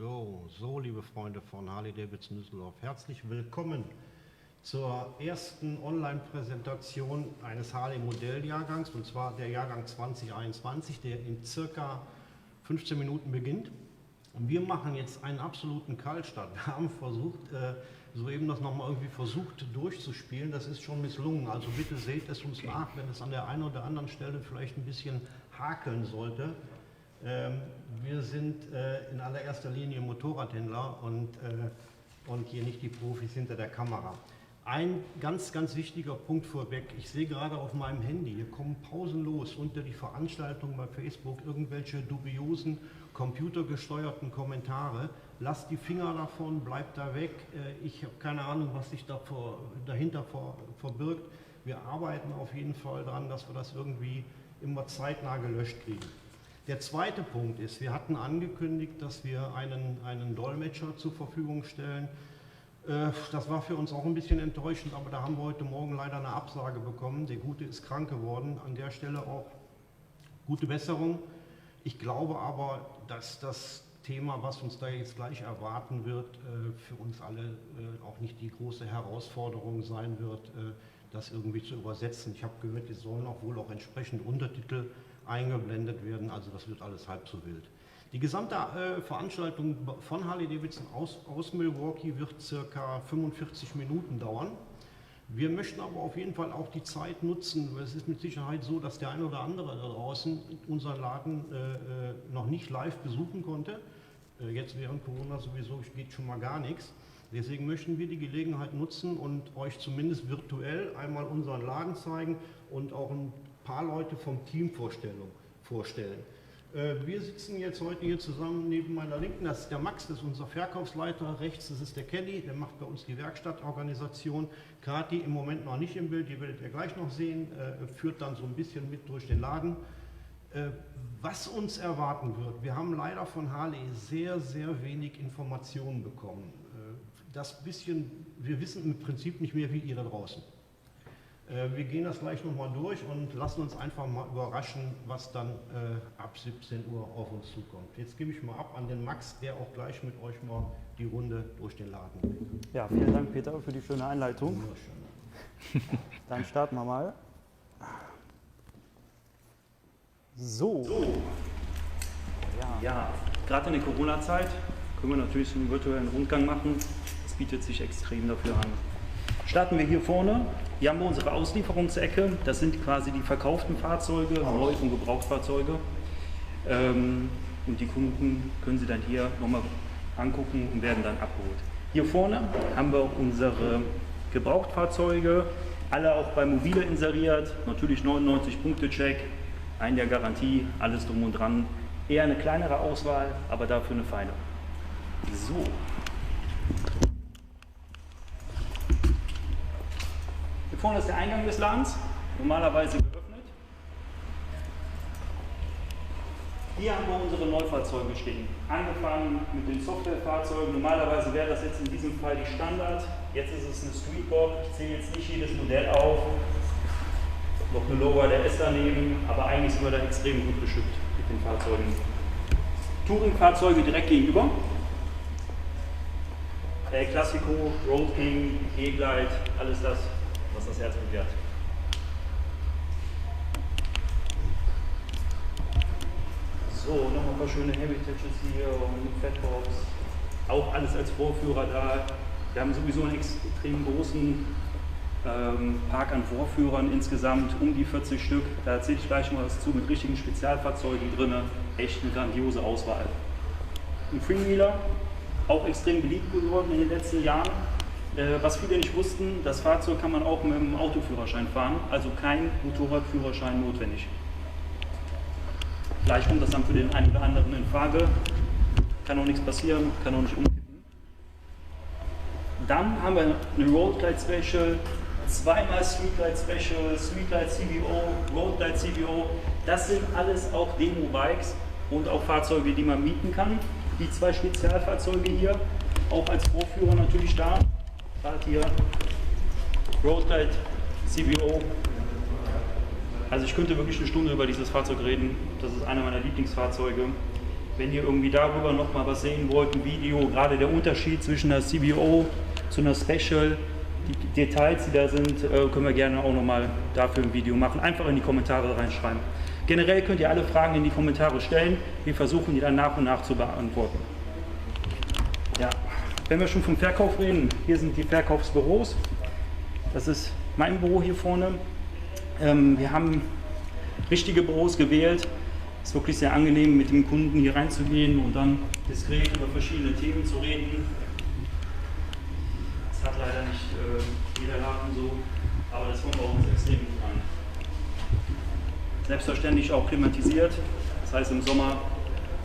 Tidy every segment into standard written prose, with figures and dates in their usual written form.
go. So, liebe Freunde von Harley-Davidson Düsseldorf, herzlich willkommen zur ersten Online-Präsentation eines Harley-Modelljahrgangs, und zwar der Jahrgang 2021, der in circa 15 Minuten beginnt. Und wir machen jetzt einen absoluten Kaltstart. Wir haben versucht, soeben das nochmal irgendwie versucht durchzuspielen. Das ist schon misslungen. Also bitte seht es uns nach, wenn es an der einen oder anderen Stelle vielleicht ein bisschen hakeln sollte. Wir sind in allererster Linie Motorradhändler und hier nicht die Profis hinter der Kamera. Ein ganz, ganz wichtiger Punkt vorweg. Ich sehe gerade auf meinem Handy, hier kommen pausenlos unter die Veranstaltung bei Facebook irgendwelche dubiosen, computergesteuerten Kommentare. Lasst die Finger davon, bleibt da weg. Ich habe keine Ahnung, was sich dahinter verbirgt. Wir arbeiten auf jeden Fall daran, dass wir das irgendwie immer zeitnah gelöscht kriegen. Der zweite Punkt ist, wir hatten angekündigt, dass wir einen Dolmetscher zur Verfügung stellen. Das war für uns auch ein bisschen enttäuschend, aber da haben wir heute Morgen leider eine Absage bekommen. Der Gute ist krank geworden. An der Stelle auch gute Besserung. Ich glaube aber, dass das Thema, was uns da jetzt gleich erwarten wird, für uns alle auch nicht die große Herausforderung sein wird, das irgendwie zu übersetzen. Ich habe gehört, es sollen auch wohl auch entsprechend Untertitel eingeblendet werden, also das wird alles halb so wild. Die gesamte Veranstaltung von Harley-Davidson aus Milwaukee wird circa 45 Minuten dauern. Wir möchten aber auf jeden Fall auch die Zeit nutzen, weil es ist mit Sicherheit so, dass der eine oder andere da draußen unseren Laden noch nicht live besuchen konnte. Jetzt während Corona sowieso geht schon mal gar nichts. Deswegen möchten wir die Gelegenheit nutzen und euch zumindest virtuell einmal unseren Laden zeigen und auch ein paar Leute vom Team vorstellen. Wir sitzen jetzt heute hier zusammen neben meiner Linken, das ist der Max, das ist unser Verkaufsleiter, rechts das ist der Kenny, der macht bei uns die Werkstattorganisation. Kati im Moment noch nicht im Bild, die werdet ihr gleich noch sehen, führt dann so ein bisschen mit durch den Laden. Was uns erwarten wird, wir haben leider von Harley sehr, sehr wenig Informationen bekommen. Wir wissen im Prinzip nicht mehr wie ihr da draußen. Wir gehen das gleich nochmal durch und lassen uns einfach mal überraschen, was dann ab 17 Uhr auf uns zukommt. Jetzt gebe ich mal ab an den Max, der auch gleich mit euch mal die Runde durch den Laden geht. Ja, vielen Dank, Peter, für die schöne Einleitung. Dann starten wir mal. So. Ja, gerade in der Corona-Zeit können wir natürlich einen virtuellen Rundgang machen. Das bietet sich extrem dafür an. Starten wir hier vorne. Hier haben wir unsere Auslieferungsecke. Das sind quasi die verkauften Fahrzeuge, Neu- und Gebrauchtfahrzeuge. Und die Kunden können sie dann hier nochmal angucken und werden dann abgeholt. Hier vorne haben wir unsere Gebrauchtfahrzeuge, alle auch bei Mobile inseriert. Natürlich 99-Punkte-Check, ein Jahr Garantie, alles drum und dran. Eher eine kleinere Auswahl, aber dafür eine feine. So. Hier vorne ist der Eingang des Ladens, normalerweise geöffnet. Hier haben wir unsere Neufahrzeuge stehen. Angefangen mit den Softwarefahrzeugen. Normalerweise wäre das jetzt in diesem Fall die Standard. Jetzt ist es eine Streetboard. Ich zähle jetzt nicht jedes Modell auf. Noch eine Lower der S daneben, aber eigentlich sind wir da extrem gut bestückt mit den Fahrzeugen. Touring-Fahrzeuge direkt gegenüber. El Clasico, Road King, E-Glide, alles das, was das Herz begehrt. So, noch ein paar schöne Heritages hier mit Fatbox. Auch alles als Vorführer da. Wir haben sowieso einen extrem großen Park an Vorführern, insgesamt um die 40 Stück. Da erzähle ich gleich mal was zu, mit richtigen Spezialfahrzeugen drin. Echt eine grandiose Auswahl. Ein Freewheeler, auch extrem beliebt geworden in den letzten Jahren. Was viele nicht wussten, das Fahrzeug kann man auch mit dem Autoführerschein fahren, also kein Motorradführerschein notwendig. Vielleicht kommt das dann für den einen oder anderen in Frage. Kann auch nichts passieren, kann auch nicht umkippen. Dann haben wir eine Road Glide Special, zweimal Street Glide Special, Street Glide CVO, Road Glide CVO. Das sind alles auch Demo-Bikes und auch Fahrzeuge, die man mieten kann. Die zwei Spezialfahrzeuge hier, auch als Vorführer natürlich da. Gerade hier Road Glide CVO. Also ich könnte wirklich eine Stunde über dieses Fahrzeug reden. Das ist einer meiner Lieblingsfahrzeuge. wenn ihr irgendwie darüber noch mal was sehen wollt, ein Video, gerade der Unterschied zwischen einer CBO zu einer Special, die Details, die da sind, können wir gerne auch noch mal dafür ein Video machen. Einfach in die Kommentare reinschreiben. Generell könnt ihr alle Fragen in die Kommentare stellen. Wir versuchen, die dann nach und nach zu beantworten. Ja. Wenn wir schon vom Verkauf reden, hier sind die Verkaufsbüros. Das ist mein Büro hier vorne. Wir haben richtige Büros gewählt. Es ist wirklich sehr angenehm, mit dem Kunden hier reinzugehen und dann diskret über verschiedene Themen zu reden. Das hat leider nicht jeder Laden so, aber das kommt bei uns extrem gut an. Selbstverständlich auch klimatisiert, das heißt im Sommer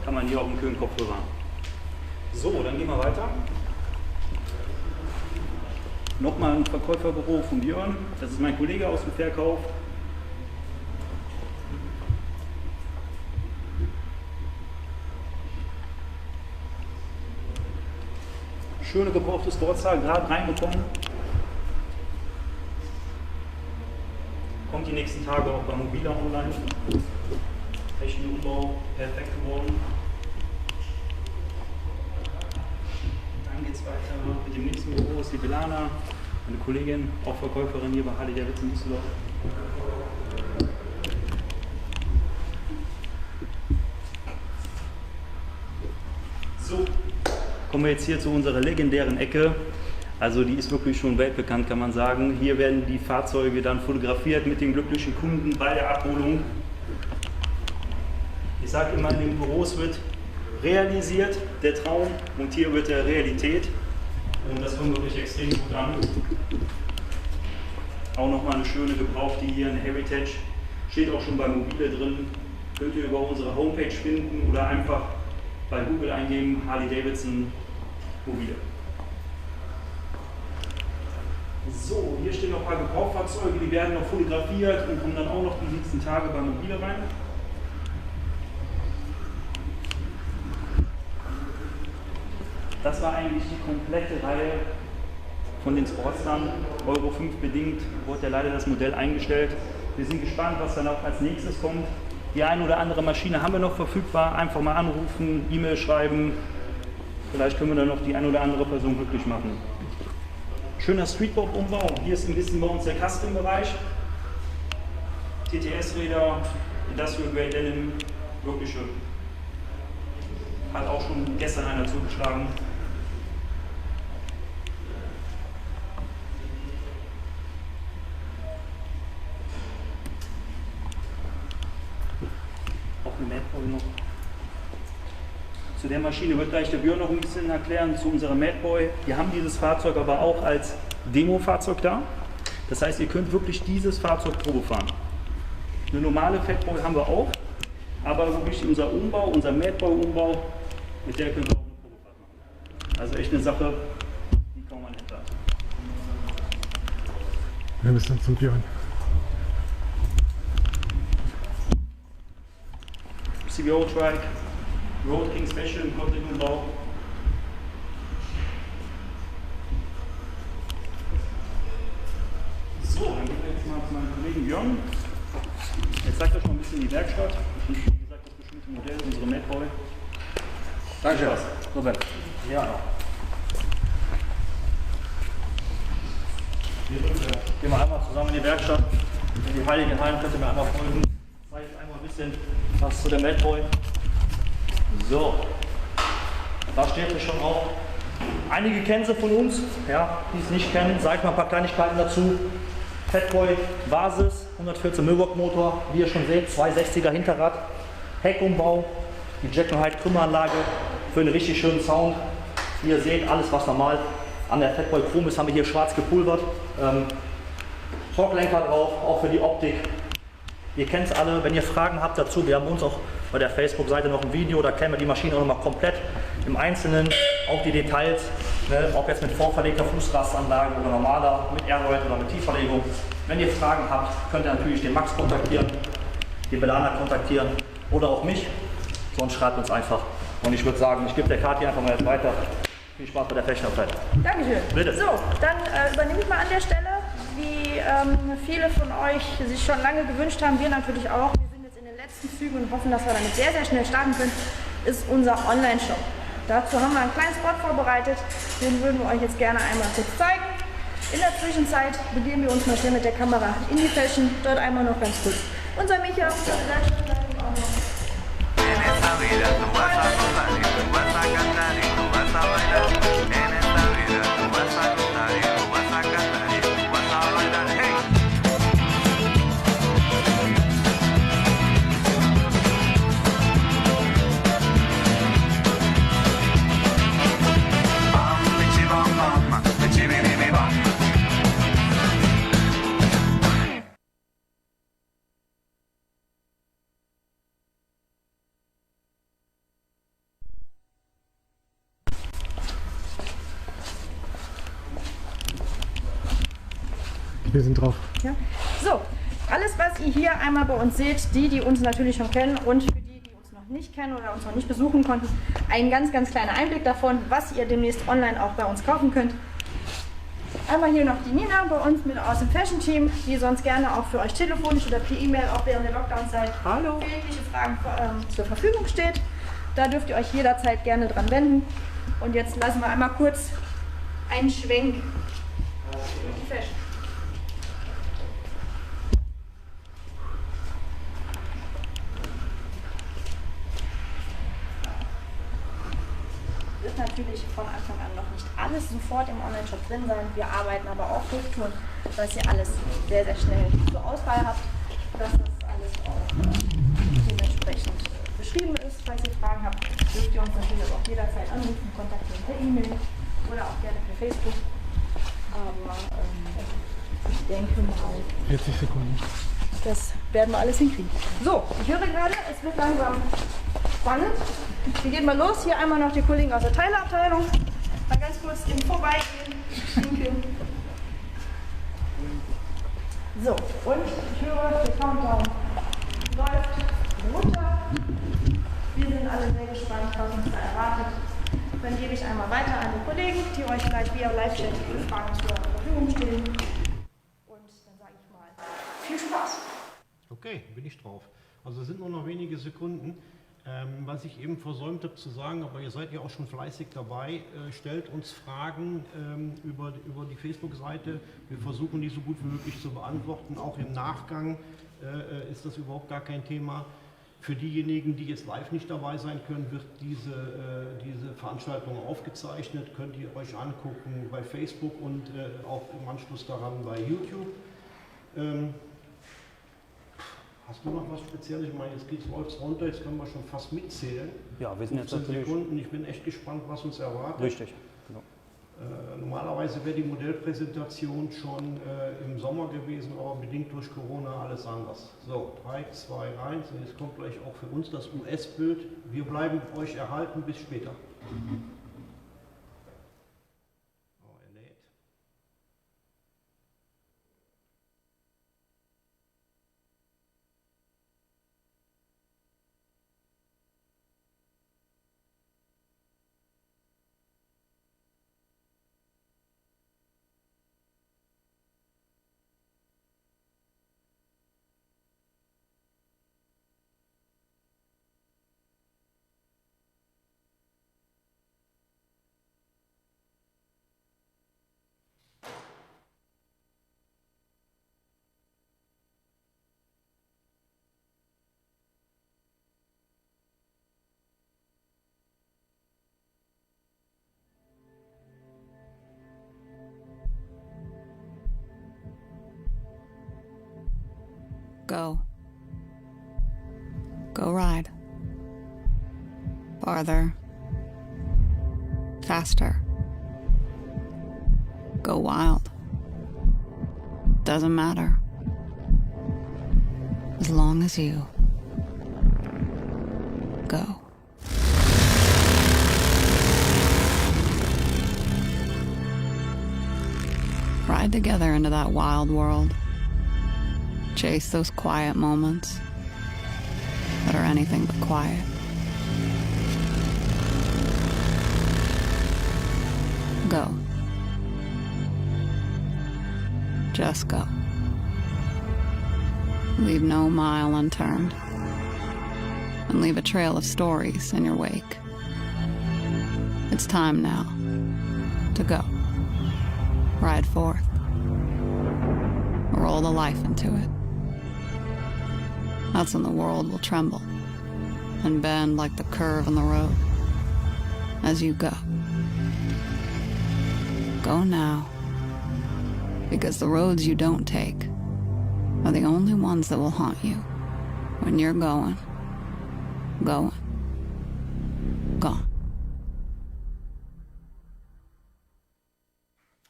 kann man hier auch einen kühlen Kopf bewahren. So, dann gehen wir weiter. Nochmal ein Verkäuferbüro von Björn, das ist mein Kollege aus dem Verkauf. Schöne gebrauchte Sportzahl, gerade reinbekommen. Kommt die nächsten Tage auch bei Mobiler online. Technik-Umbau, perfekt geworden. Dann geht es weiter mit dem nächsten Büro, ist die Belana, meine Kollegin, auch Verkäuferin hier bei Harley-Davidson Düsseldorf. So, kommen wir jetzt hier zu unserer legendären Ecke. Also die ist wirklich schon weltbekannt, kann man sagen. Hier werden die Fahrzeuge dann fotografiert mit den glücklichen Kunden bei der Abholung. Ich sage immer, in den Büros wird realisiert der Traum und hier wird der Realität. Und das kommt wirklich extrem gut an. Auch nochmal eine schöne gebrauchte hier, eine Heritage. Steht auch schon bei Mobile drin. Könnt ihr über unsere Homepage finden oder einfach bei Google eingeben, Harley-Davidson Mobile. So, hier stehen noch ein paar Gebrauchfahrzeuge, die werden noch fotografiert und kommen dann auch noch die nächsten Tage bei Mobile rein. Das war eigentlich die komplette Reihe von den Sportstern. Euro 5 bedingt wurde ja leider das Modell eingestellt. Wir sind gespannt, was dann auch als nächstes kommt. Die eine oder andere Maschine haben wir noch verfügbar. Einfach mal anrufen, E-Mail schreiben. Vielleicht können wir dann noch die eine oder andere Person glücklich machen. Schöner Streetbob-Umbau. Hier ist ein bisschen bei uns der Custom-Bereich. TTS-Räder, Industrial Grade Denim, wirklich schön. Hat auch schon gestern einer zugeschlagen. Auch eine Madboy noch. Zu der Maschine wird gleich der Björn noch ein bisschen erklären, zu unserer Madboy. Wir haben dieses Fahrzeug aber auch als Demo-Fahrzeug da. Das heißt, ihr könnt wirklich dieses Fahrzeug Probe fahren. Eine normale Fatboy haben wir auch, aber wirklich unser Umbau, unser Madboy-Umbau, mit der könnt ihr auch eine Probefahrt machen. Also echt eine Sache, die kaum man hätte. Wir müssen zum Björn. CBO-Trike, Road King Special im Kontinentumbau. So, dann gehen wir jetzt mal zu meinem Kollegen Björn. Jetzt zeigt euch mal ein bisschen die Werkstatt. Und wie gesagt, das bestimmte Modell, unsere Madboy. Danke. Robert. Ja. Gehen wir einmal zusammen in die Werkstatt. In die Heiligen Hallen könnt ihr mir einmal folgen. Ich zeige euch einmal ein bisschen was zu der Madboy. So, da steht es schon auf. Einige kennen sie von uns, ja, die es nicht kennen, sage ich mal ein paar Kleinigkeiten dazu. Fatboy Basis, 114 Milwatt Motor, wie ihr schon seht, 260er Hinterrad, Heckumbau, die Jack & Hyde Krümmeranlage für einen richtig schönen Sound. Wie ihr seht, alles was normal an der Fatboy Chrom ist, haben wir hier schwarz gepulvert. Torque-Lenker drauf, auch für die Optik. Ihr kennt es alle, wenn ihr Fragen habt dazu, wir haben uns auch bei der Facebook-Seite noch ein Video, da kennen wir die Maschine auch noch mal komplett im Einzelnen, auch die Details, ne, ob jetzt mit vorverlegter Fußrastanlage oder normaler, mit Airride oder mit Tiefverlegung. Wenn ihr Fragen habt, könnt ihr natürlich den Max kontaktieren, den Belana kontaktieren oder auch mich, sonst schreibt uns einfach. Und ich würde sagen, ich gebe der Kathi einfach mal jetzt weiter. Viel Spaß bei der Flächenarbeit. Dankeschön. Bitte. So, dann übernehme ich mal an der Stelle, wie viele von euch sich schon lange gewünscht haben, wir natürlich auch. Wir sind jetzt in den letzten Zügen und hoffen, dass wir damit sehr, sehr schnell starten können. ist unser Online-Shop. Dazu haben wir einen kleinen Spot vorbereitet, den würden wir euch jetzt gerne einmal kurz zeigen. In der Zwischenzeit begeben wir uns mal schnell mit der Kamera in die Fashion. Dort einmal noch ganz kurz unser Micha, unsere Werkstattleitung auch noch. Wir sind drauf. Ja. So, alles was ihr hier einmal bei uns seht, die uns natürlich schon kennen und für die uns noch nicht kennen oder uns noch nicht besuchen konnten, ein ganz kleiner Einblick davon, was ihr demnächst online auch bei uns kaufen könnt. Einmal hier noch die Nina bei uns aus dem Fashion-Team, die sonst gerne auch für euch telefonisch oder per E-Mail auch während der Lockdown-Zeit für jegliche Fragen zur Verfügung steht. Da dürft ihr euch jederzeit gerne dran wenden. Und jetzt lassen wir einmal kurz einen Schwenk durch die Fashion. Natürlich von Anfang an noch nicht alles sofort im Online-Shop drin sein. Wir arbeiten aber auch Hochtouren, dass ihr alles sehr schnell zur Auswahl habt, dass das alles auch dementsprechend beschrieben ist. Falls ihr Fragen habt, dürft ihr uns natürlich auch jederzeit anrufen, kontaktieren per E-Mail oder auch gerne per Facebook. Aber ich denke mal, 40 Sekunden. das werden wir alles hinkriegen. So, ich höre gerade, es wird langsam spannend. Wir gehen mal los. Hier einmal noch die Kollegen aus der Teileabteilung. Mal ganz kurz im Vorbeigehen. So, und ich höre, der Countdown läuft runter. Wir sind alle sehr gespannt, was uns da erwartet. Dann gebe ich einmal weiter an die Kollegen, die euch gleich via Live-Chat für Fragen zur Verfügung stehen. Und dann sage ich mal, viel Spaß. Okay, bin ich drauf. Also es sind nur noch wenige Sekunden. Was ich eben versäumt habe zu sagen, aber ihr seid ja auch schon fleißig dabei, stellt uns Fragen über die Facebook-Seite. Wir versuchen die so gut wie möglich zu beantworten. Auch im Nachgang ist das überhaupt gar kein Thema. Für diejenigen, die jetzt live nicht dabei sein können, wird diese Veranstaltung aufgezeichnet. Könnt ihr euch angucken bei Facebook und auch im Anschluss daran bei YouTube. Hast du noch was Spezielles? Ich meine, jetzt geht es runter, jetzt können wir schon fast mitzählen. Ja, wir sind jetzt natürlich... Sekunden. Ich bin echt gespannt, was uns erwartet. Richtig, genau. Normalerweise wäre die Modellpräsentation schon im Sommer gewesen, aber bedingt durch Corona alles anders. So, 3, 2, 1 und jetzt kommt gleich auch für uns das US-Bild. Wir bleiben euch erhalten, bis später. Go. Go ride. Farther. Faster. Go wild. Doesn't matter. As long as you go. Ride together into that wild world. Chase those quiet moments that are anything but quiet. Go. Just go. Leave no mile unturned. and leave a trail of stories in your wake. It's time now to go. Ride forth. Roll the life into it. That's when the world will tremble and bend like the curve in the road as you go. Go now, because the roads you don't take are the only ones that will haunt you when you're going, gone.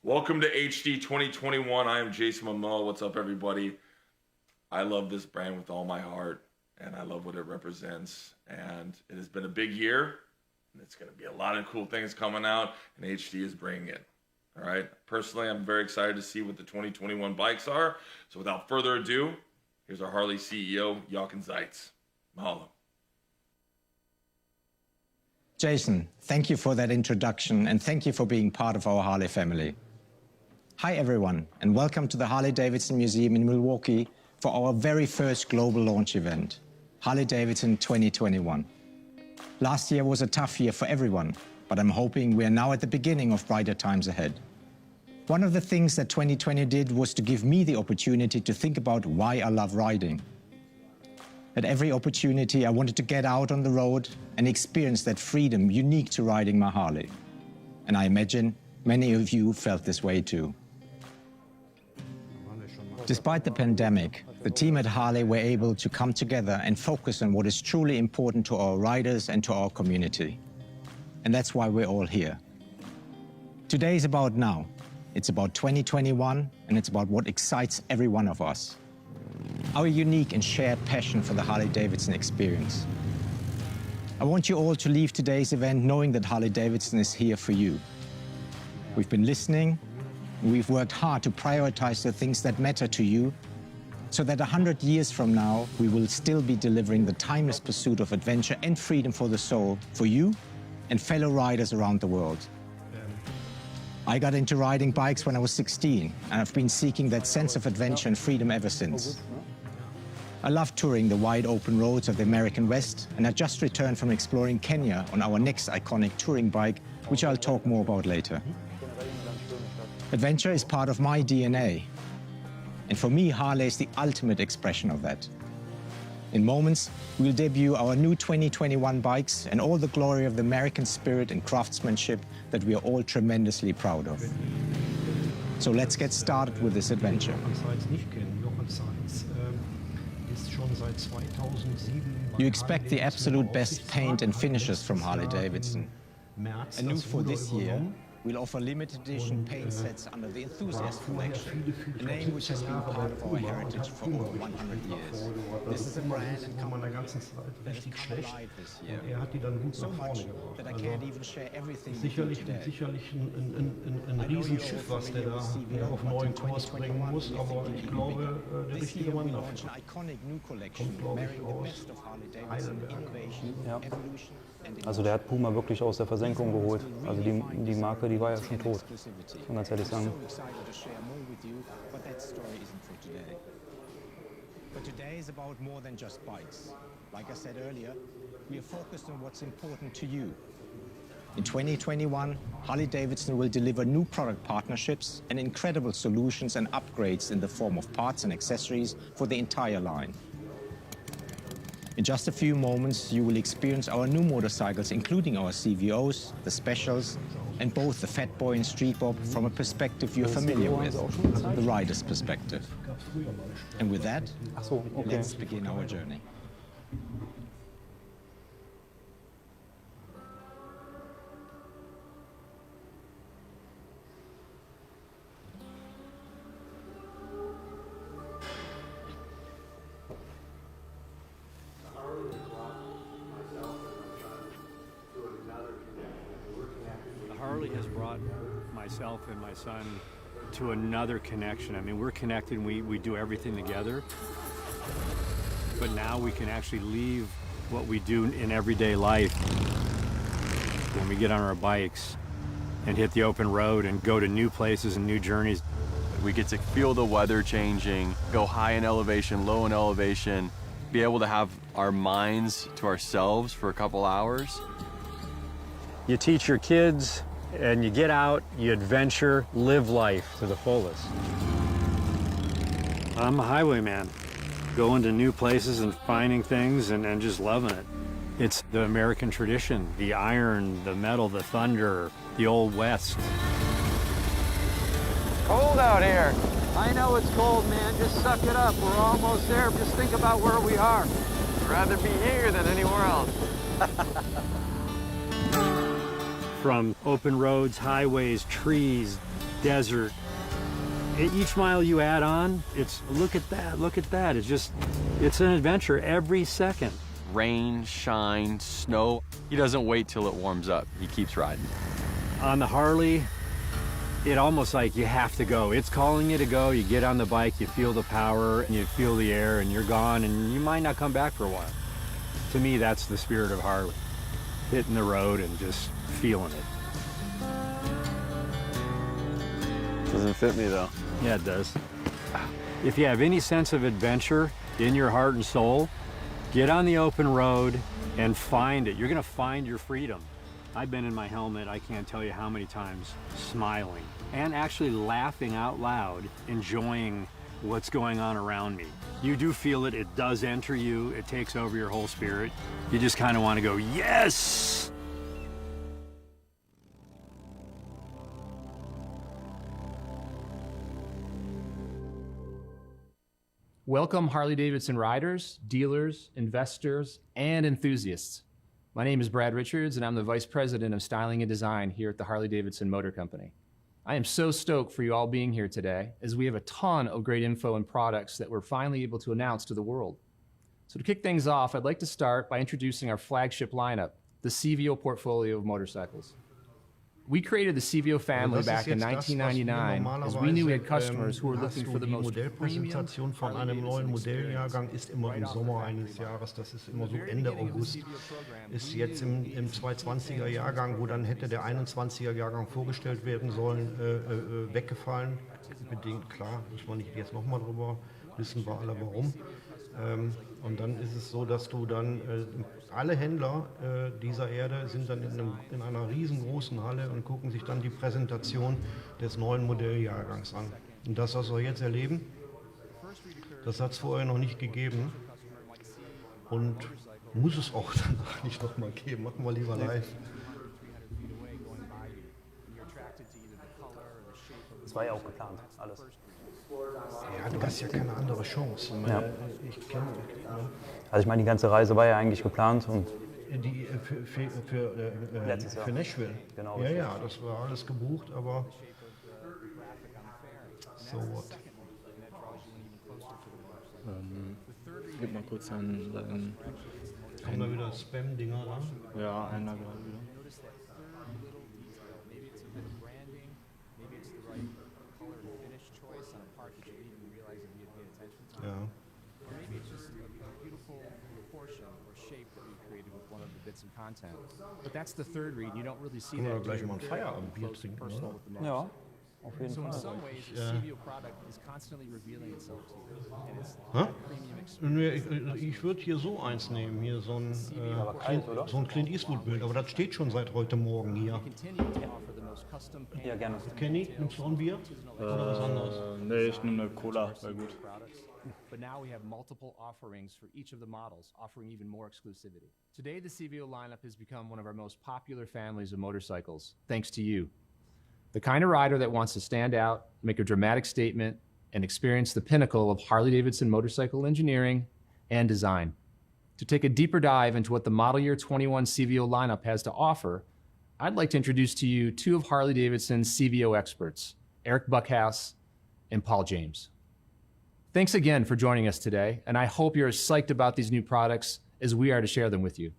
Welcome to HD 2021. I am Jason Momoa. What's up, everybody? I love this brand with all my heart, and I love what it represents. And it has been a big year, and it's going to be a lot of cool things coming out, and HD is bringing it. All right. Personally, I'm very excited to see what the 2021 bikes are. So without further ado, here's our Harley CEO, Jochen Zeitz. Mahalo. Jason, thank you for that introduction, and thank you for being part of our Harley family. Hi everyone, and welcome to the Harley-Davidson Museum in Milwaukee for our very first global launch event, Harley-Davidson 2021. Last year was a tough year for everyone, but I'm hoping we are now at the beginning of brighter times ahead. One of the things that 2020 did was to give me the opportunity to think about why I love riding. At every opportunity, I wanted to get out on the road and experience that freedom unique to riding my Harley. And I imagine many of you felt this way too. Despite the pandemic, the team at Harley were able to come together and focus on what is truly important to our riders and to our community. And that's why we're all here. Today is about now. It's about 2021, and it's about what excites every one of us. Our unique and shared passion for the Harley-Davidson experience. I want you all to leave today's event knowing that Harley-Davidson is here for you. We've been listening. We've worked hard to prioritize the things that matter to you, so that 100 years from now, we will still be delivering the timeless pursuit of adventure and freedom for the soul for you and fellow riders around the world. I got into riding bikes when I was 16, and I've been seeking that sense of adventure and freedom ever since. I love touring the wide open roads of the American West, and I just returned from exploring Kenya on our next iconic touring bike, which I'll talk more about later. Adventure is part of my DNA, and for me, Harley is the ultimate expression of that. In moments, we'll debut our new 2021 bikes and all the glory of the American spirit and craftsmanship that we are all tremendously proud of. So let's get started with this adventure. You expect the absolute best paint and finishes from Harley-Davidson. And new for this year, we'll offer limited edition paint sets under the Enthusiast Collection, a name which has been part of our heritage for over 100 years. This is a brand and company that has come alive this year. So much that I can't even share everything with you today. Sicherlich ein Riesenschiff, was der da auf neuen Kurs bringen muss, aber ich glaube, der richtige Mann dafür. Kommt, glaube ich, aus Heidelberg. Ja. Also der hat Puma wirklich aus der Versenkung geholt. Also die Marke, die war ja schon tot, muss man ganz ehrlich sagen. But today is about more than just bikes. Like I said earlier, we are focused on what's important to you. In 2021, Harley-Davidson will deliver new product partnerships and incredible solutions and upgrades in the form of parts and accessories for the entire line. In just a few moments, you will experience our new motorcycles, including our CVOs, the Specials, and both the Fat Boy and Street Bob from a perspective you're familiar with, the rider's perspective. And with that, let's begin our journey. Harley has brought myself and my son to another connection. I mean, we're connected and we do everything together. But now we can actually leave what we do in everyday life when we get on our bikes and hit the open road and go to new places and new journeys. We get to feel the weather changing, go high in elevation, low in elevation, be able to have our minds to ourselves for a couple hours. You teach your kids, and you get out, you adventure, live life to the fullest. I'm a highwayman, going to new places and finding things and just loving it. It's the American tradition, the iron, the metal, the thunder, the old West. Cold out here. I know it's cold, man. Just suck it up. We're almost there. Just think about where we are. I'd rather be here than anywhere else. From open roads, highways, trees, desert. Each mile you add on, it's look at that, look at that. It's an adventure every second. Rain, shine, snow. He doesn't wait till it warms up. He keeps riding. On the Harley, it almost like you have to go. It's calling you to go. You get on the bike, you feel the power, and you feel the air, and you're gone, and you might not come back for a while. To me, that's the spirit of Harley. Hitting the road and just feeling it. Doesn't fit me though. Yeah, it does. If you have any sense of adventure in your heart and soul, get on the open road and find it. You're gonna find your freedom. I've been in my helmet, I can't tell you how many times, smiling and actually laughing out loud, enjoying what's going on around me. You do feel it, it does enter you, it takes over your whole spirit. You just kind of want to go, yes! Welcome Harley-Davidson riders, dealers, investors, and enthusiasts. My name is Brad Richards, and I'm the Vice President of Styling and Design here at the Harley-Davidson Motor Company. I am so stoked for you all being here today, as we have a ton of great info and products that we're finally able to announce to the world. So to kick things off, I'd like to start by introducing our flagship lineup, the CVO portfolio of motorcycles. We created the CVO family back in 1999, as we knew we had customers who were looking for the most Modellpräsentation von einem neuen Modelljahrgang ist immer im Sommer eines Jahres, das ist immer so Ende August, ist jetzt im 220er Jahrgang, wo dann hätte der 21er Jahrgang vorgestellt werden sollen, weggefallen. Bedingt, klar, muss man nicht jetzt nochmal drüber, wissen wir alle warum. Und dann ist es so, dass du dann, alle Händler dieser Erde sind dann in einer riesengroßen Halle und gucken sich dann die Präsentation des neuen Modelljahrgangs an. Und das, was wir jetzt erleben, das hat es vorher noch nicht gegeben und muss es auch danach nicht nochmal geben. Machen wir lieber live. Das war ja auch geplant, alles. Ja, du hast ja keine andere Chance. Ja. Also ich meine, die ganze Reise war ja eigentlich geplant und die für Nashville. Genau. Ja, ja, das war alles gebucht, aber so what? Gib mal kurz einen. Kommen da wieder Spam-Dinger ran? Ja, einer gerade wieder. Ja. But that's the third read. You don't really see Können wir that. gleich mal ein Feierabendbier trinken, oder? ja, auf jeden So in Fall. some ways, the CVO product is constantly revealing itself to you. And it's Hä? premium experience. Nee, ich würde hier so eins nehmen, hier so ein Clint Eastwood-Bild, aber das steht schon seit heute Morgen hier. Continue to offer the most custom Ja, gerne. Kenny, nimmst du ein Bier? Oder was anderes? Nee, ich nehme eine Cola, wäre gut. products. But now we have multiple offerings for each of the models, offering even more exclusivity. Today, the CVO lineup has become one of our most popular families of motorcycles, thanks to you. The kind of rider that wants to stand out, make a dramatic statement, and experience the pinnacle of Harley-Davidson motorcycle engineering and design. To take a deeper dive into what the model year 21 CVO lineup has to offer, I'd like to introduce to you two of Harley-Davidson's CVO experts, Eric Buckhouse and Paul James. Thanks again for joining us today, and I hope you're as psyched about these new products as we are to share them with you.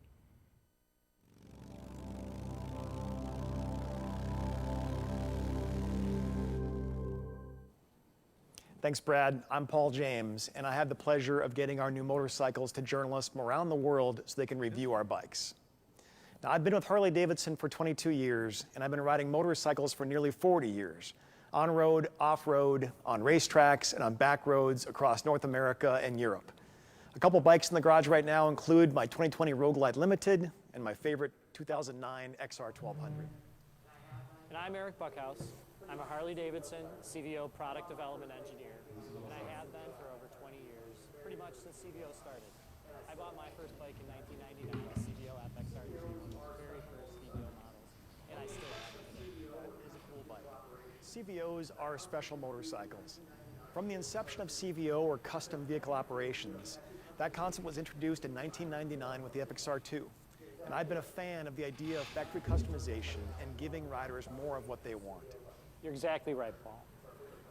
Thanks, Brad. I'm Paul James, and I have the pleasure of getting our new motorcycles to journalists from around the world so they can review our bikes. Now, I've been with Harley-Davidson for 22 years, and I've been riding motorcycles for nearly 40 years. On-road, off-road, on racetracks, and on back roads across North America and Europe. A couple bikes in the garage right now include my 2020 Road Glide Limited and my favorite 2009 XR 1200. And I'm Eric Buckhouse. I'm a Harley-Davidson CVO product development engineer, and I have been for over 20 years, pretty much since CVO started. I bought my first bike in 1999, a CVO FXR2, one of the very first CVO models, and I still have it. It is a cool bike. CVOs are special motorcycles. From the inception of CVO, or custom vehicle operations, that concept was introduced in 1999 with the FXR2. And I've been a fan of the idea of factory customization and giving riders more of what they want. You're exactly right, Paul.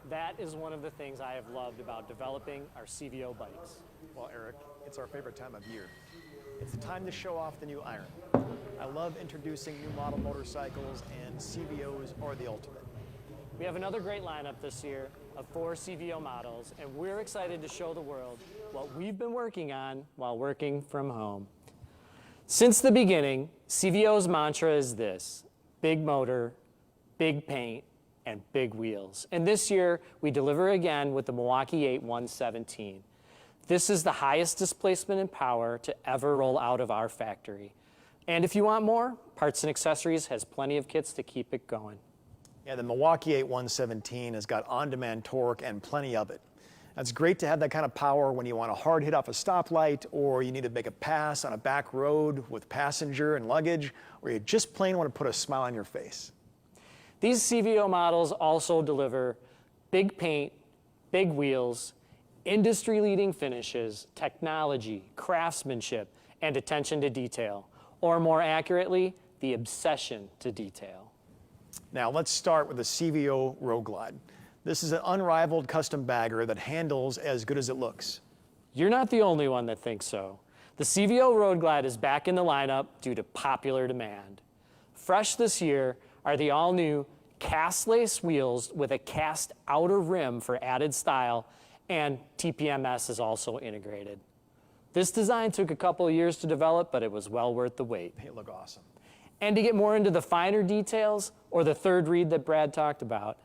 That is one of the things I have loved about developing our CVO bikes. Well, Eric, it's our favorite time of year. It's the time to show off the new iron. I love introducing new model motorcycles, and CVOs are the ultimate. We have another great lineup this year of 4 CVO models, and we're excited to show the world what we've been working on while working from home. Since the beginning, CVO's mantra is this: big motor, big paint, and big wheels. And this year, we deliver again with the Milwaukee 8 117. This is the highest displacement and power to ever roll out of our factory. And if you want more, Parts and Accessories has plenty of kits to keep it going. Yeah, the Milwaukee 8 117 has got on-demand torque and plenty of it. It's great to have that kind of power when you want a hard hit off a stoplight, or you need to make a pass on a back road with passenger and luggage, or you just plain want to put a smile on your face. These CVO models also deliver big paint, big wheels, industry-leading finishes, technology, craftsmanship, and attention to detail, or more accurately, the obsession to detail. Now let's start with the CVO Road Glide. This is an unrivaled custom bagger that handles as good as it looks. You're not the only one that thinks so. The CVO Road Glide is back in the lineup due to popular demand. Fresh this year are the all-new cast lace wheels with a cast outer rim for added style, and TPMS is also integrated. This design took a couple of years to develop, but it was well worth the wait. They look awesome. And to get more into the finer details, or the third read that Brad talked about,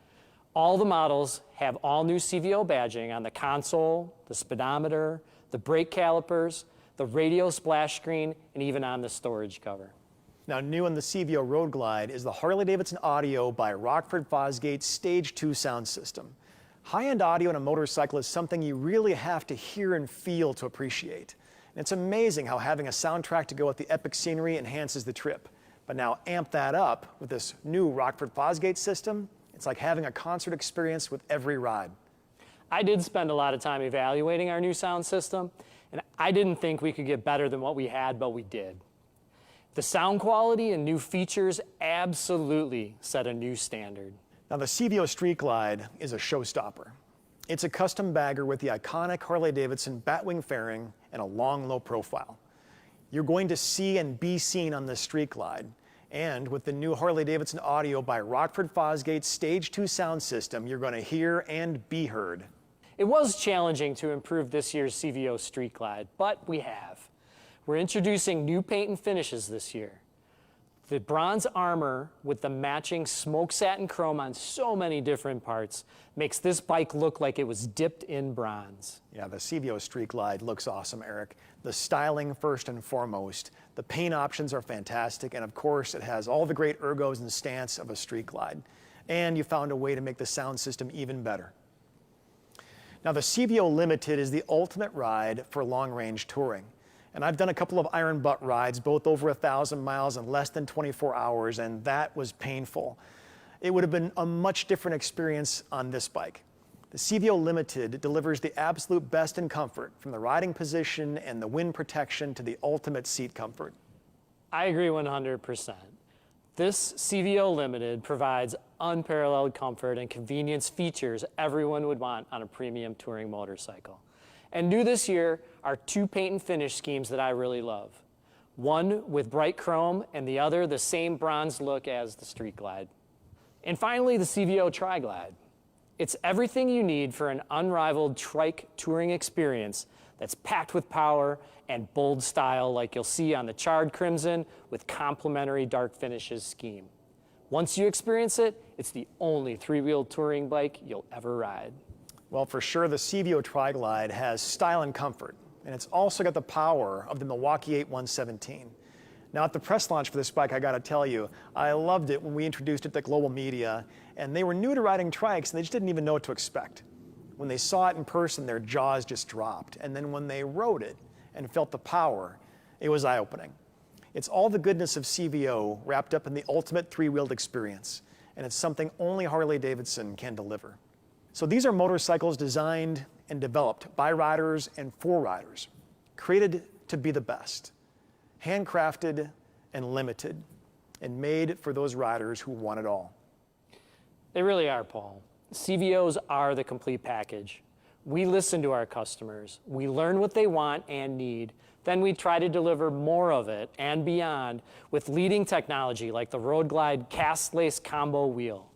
all the models have all new CVO badging on the console, the speedometer, the brake calipers, the radio splash screen, and even on the storage cover. Now, new in the CVO Road Glide is the Harley-Davidson audio by Rockford Fosgate Stage 2 sound system. High-end audio in a motorcycle is something you really have to hear and feel to appreciate. And it's amazing how having a soundtrack to go with the epic scenery enhances the trip. But now amp that up with this new Rockford Fosgate system. It's like having a concert experience with every ride. I did spend a lot of time evaluating our new sound system, and I didn't think we could get better than what we had, but we did. The sound quality and new features absolutely set a new standard. Now, the CVO Street Glide is a showstopper. It's a custom bagger with the iconic Harley-Davidson batwing fairing and a long, low profile. You're going to see and be seen on this Street Glide. And with the new Harley-Davidson audio by Rockford Fosgate Stage 2 sound system, you're going to hear and be heard. It was challenging to improve this year's CVO Street Glide, but we have. We're introducing new paint and finishes this year. The bronze armor with the matching smoke satin chrome on so many different parts makes this bike look like it was dipped in bronze. Yeah, the CVO Street Glide looks awesome, Eric. The styling first and foremost. The paint options are fantastic, and of course it has all the great ergos and stance of a Street Glide. And you found a way to make the sound system even better. Now, the CVO Limited is the ultimate ride for long-range touring. And I've done a couple of iron butt rides, both over 1,000 miles in less than 24 hours, and that was painful. It would have been a much different experience on this bike. The CVO Limited delivers the absolute best in comfort, from the riding position and the wind protection to the ultimate seat comfort. I agree 100%. This CVO Limited provides unparalleled comfort and convenience features everyone would want on a premium touring motorcycle. And new this year are 2 paint and finish schemes that I really love. One with bright chrome, and the other the same bronze look as the Street Glide. And finally, the CVO Tri-Glide. It's everything you need for an unrivaled trike touring experience that's packed with power and bold style, like you'll see on the charred crimson with complementary dark finishes scheme. Once you experience it, it's the only 3-wheel touring bike you'll ever ride. Well, for sure, the CVO Tri-Glide has style and comfort. and it's also got the power of the Milwaukee 8117. Now, at the press launch for this bike, I gotta tell you, I loved it when we introduced it to global media, and they were new to riding trikes, and they just didn't even know what to expect. When they saw it in person, their jaws just dropped. And then when they rode it and felt the power, it was eye-opening. It's all the goodness of CVO wrapped up in the ultimate three-wheeled experience, and it's something only Harley-Davidson can deliver. So these are motorcycles designed and developed by riders and for riders, created to be the best, handcrafted and limited, and made for those riders who want it all. They really are, Paul. CVOs are the complete package. We listen to our customers. We learn what they want and need. Then we try to deliver more of it and beyond with leading technology like the Road Glide cast lace combo wheel.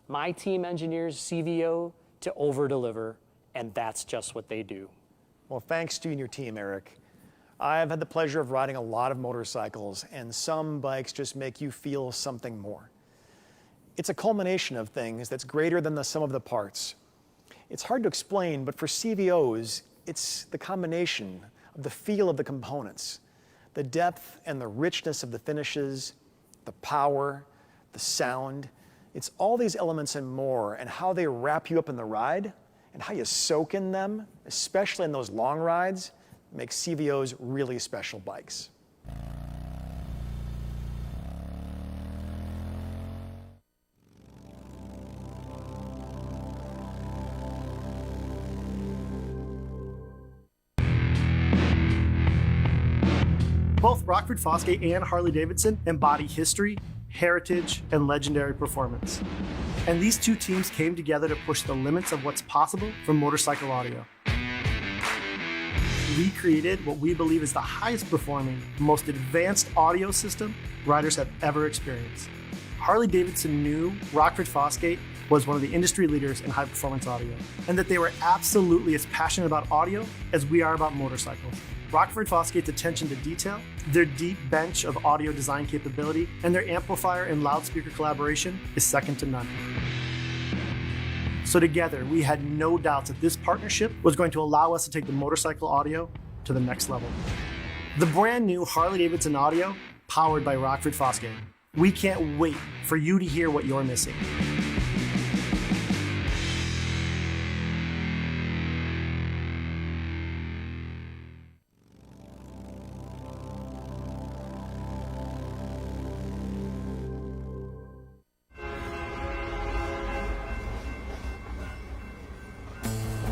My team engineers CVO to over-deliver, and that's just what they do. Well, thanks to you and your team, Eric. I've had the pleasure of riding a lot of motorcycles, and some bikes just make you feel something more. It's a culmination of things that's greater than the sum of the parts. It's hard to explain, but for CVOs, it's the combination of the feel of the components, the depth and the richness of the finishes, the power, the sound. It's all these elements and more, and how they wrap you up in the ride, and how you soak in them, especially in those long rides, makes CVOs really special bikes. Both Rockford Fosgate and Harley-Davidson embody history, heritage, and legendary performance. And these two teams came together to push the limits of what's possible from motorcycle audio. We created what we believe is the highest performing, most advanced audio system riders have ever experienced. Harley-Davidson knew Rockford Fosgate was one of the industry leaders in high performance audio, and that they were absolutely as passionate about audio as we are about motorcycles. Rockford Fosgate's attention to detail, their deep bench of audio design capability, and their amplifier and loudspeaker collaboration is second to none. So together, we had no doubts that this partnership was going to allow us to take the motorcycle audio to the next level. The brand new Harley-Davidson audio, powered by Rockford Fosgate. We can't wait for you to hear what you're missing.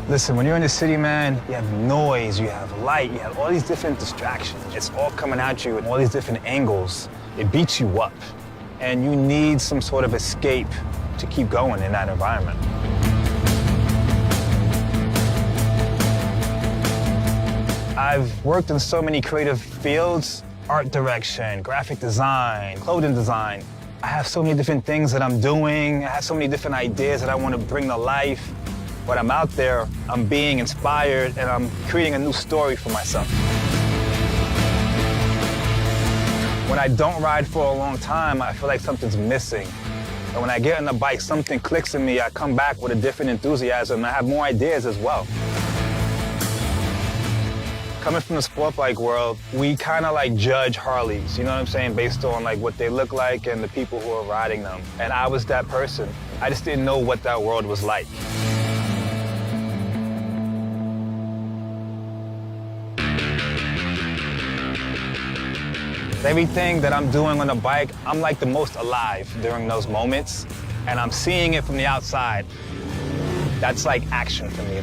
Listen, when you're in the city, man, you have noise, you have light, you have all these different distractions. It's all coming at you in all these different angles. It beats you up. And you need some sort of escape to keep going in that environment. I've worked in so many creative fields, art direction, graphic design, clothing design. I have so many different things that I'm doing. I have so many different ideas that I want to bring to life. When I'm out there, I'm being inspired and I'm creating a new story for myself. When I don't ride for a long time, I feel like something's missing. And when I get on the bike, something clicks in me. I come back with a different enthusiasm and I have more ideas as well. Coming from the sport bike world, we kind of like judge Harleys, you know what I'm saying, based on like what they look like and the people who are riding them. And I was that person. I just didn't know what that world was like. Everything that I'm doing on the bike, I'm like the most alive during those moments, and I'm seeing it from the outside. That's like action for me.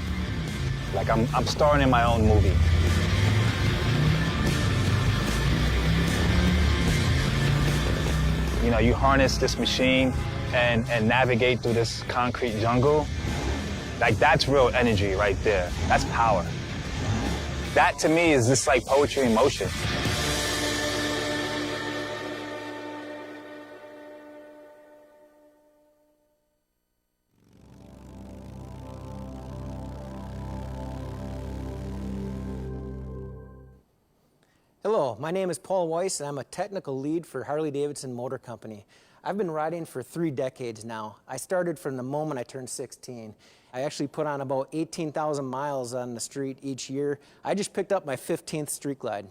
Like I'm starring in my own movie. You know, you harness this machine and navigate through this concrete jungle. Like that's real energy right there. That's power. That to me is just like poetry in motion. Hello, my name is Paul Weiss and I'm a technical lead for Harley-Davidson Motor Company. I've been riding for 3 decades now. I started from the moment I turned 16. I actually put on about 18,000 miles on the street each year. I just picked up my 15th Street Glide.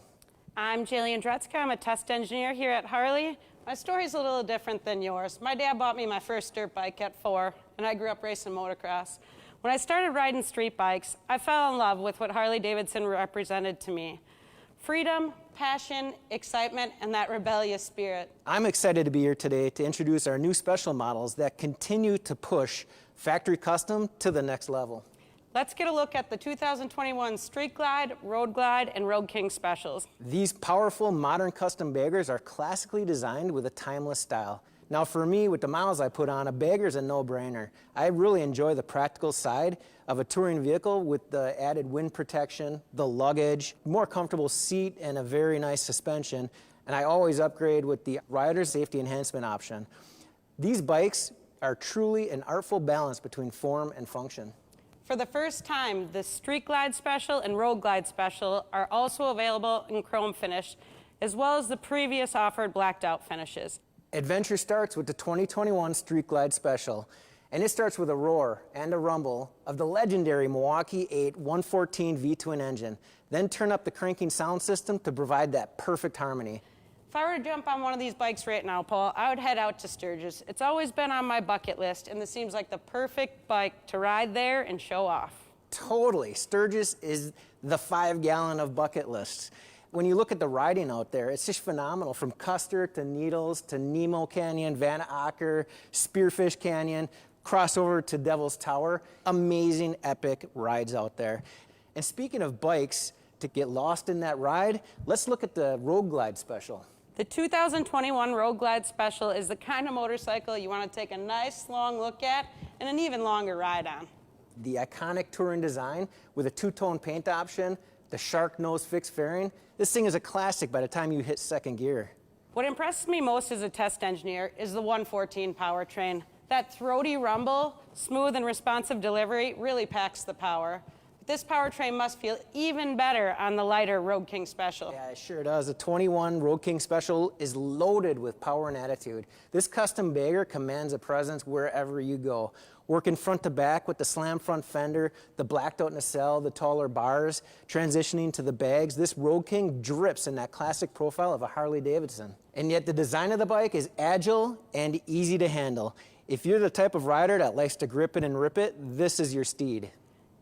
I'm Jillian Dretzka. I'm a test engineer here at Harley. My story's a little different than yours. My dad bought me my first dirt bike at 4, and I grew up racing motocross. When I started riding street bikes, I fell in love with what Harley-Davidson represented to me. Freedom, passion, excitement, and that rebellious spirit. I'm excited to be here today to introduce our new special models that continue to push factory custom to the next level. Let's get a look at the 2021 Street Glide, Road Glide, and Road King specials. These powerful modern custom baggers are classically designed with a timeless style. Now for me, with the miles I put on, a bagger's a no-brainer. I really enjoy the practical side of a touring vehicle with the added wind protection, the luggage, more comfortable seat, and a very nice suspension. And I always upgrade with the rider's safety enhancement option. These bikes are truly an artful balance between form and function. For the first time, the Street Glide Special and Road Glide Special are also available in chrome finish, as well as the previous offered blacked out finishes. Adventure starts with the 2021 Street Glide Special, and it starts with a roar and a rumble of the legendary Milwaukee 8 114 V-twin engine. Then turn up the cranking sound system to provide that perfect harmony. If I were to jump on one of these bikes right now, Paul, I would head out to Sturgis. It's always been on my bucket list, and this seems like the perfect bike to ride there and show off. Totally. Sturgis is the 5-gallon of bucket lists. When you look at the riding out there, it's just phenomenal. From Custer to Needles to Nemo Canyon, Van Acker, Spearfish Canyon, crossover to Devil's Tower. Amazing, epic rides out there. And speaking of bikes, to get lost in that ride, let's look at the Road Glide Special. The 2021 Road Glide Special is the kind of motorcycle you want to take a nice long look at and an even longer ride on. The iconic touring design with a two-tone paint option, the shark nose fixed fairing. This thing is a classic by the time you hit second gear. What impresses me most as a test engineer is the 114 powertrain. That throaty rumble, smooth and responsive delivery really packs the power. This powertrain must feel even better on the lighter Road King Special. Yeah, it sure does. The 21 Road King Special is loaded with power and attitude. This custom bagger commands a presence wherever you go. Working front to back with the slam front fender, the blacked out nacelle, the taller bars, transitioning to the bags, this Road King drips in that classic profile of a Harley-Davidson. And yet the design of the bike is agile and easy to handle. If you're the type of rider that likes to grip it and rip it, this is your steed.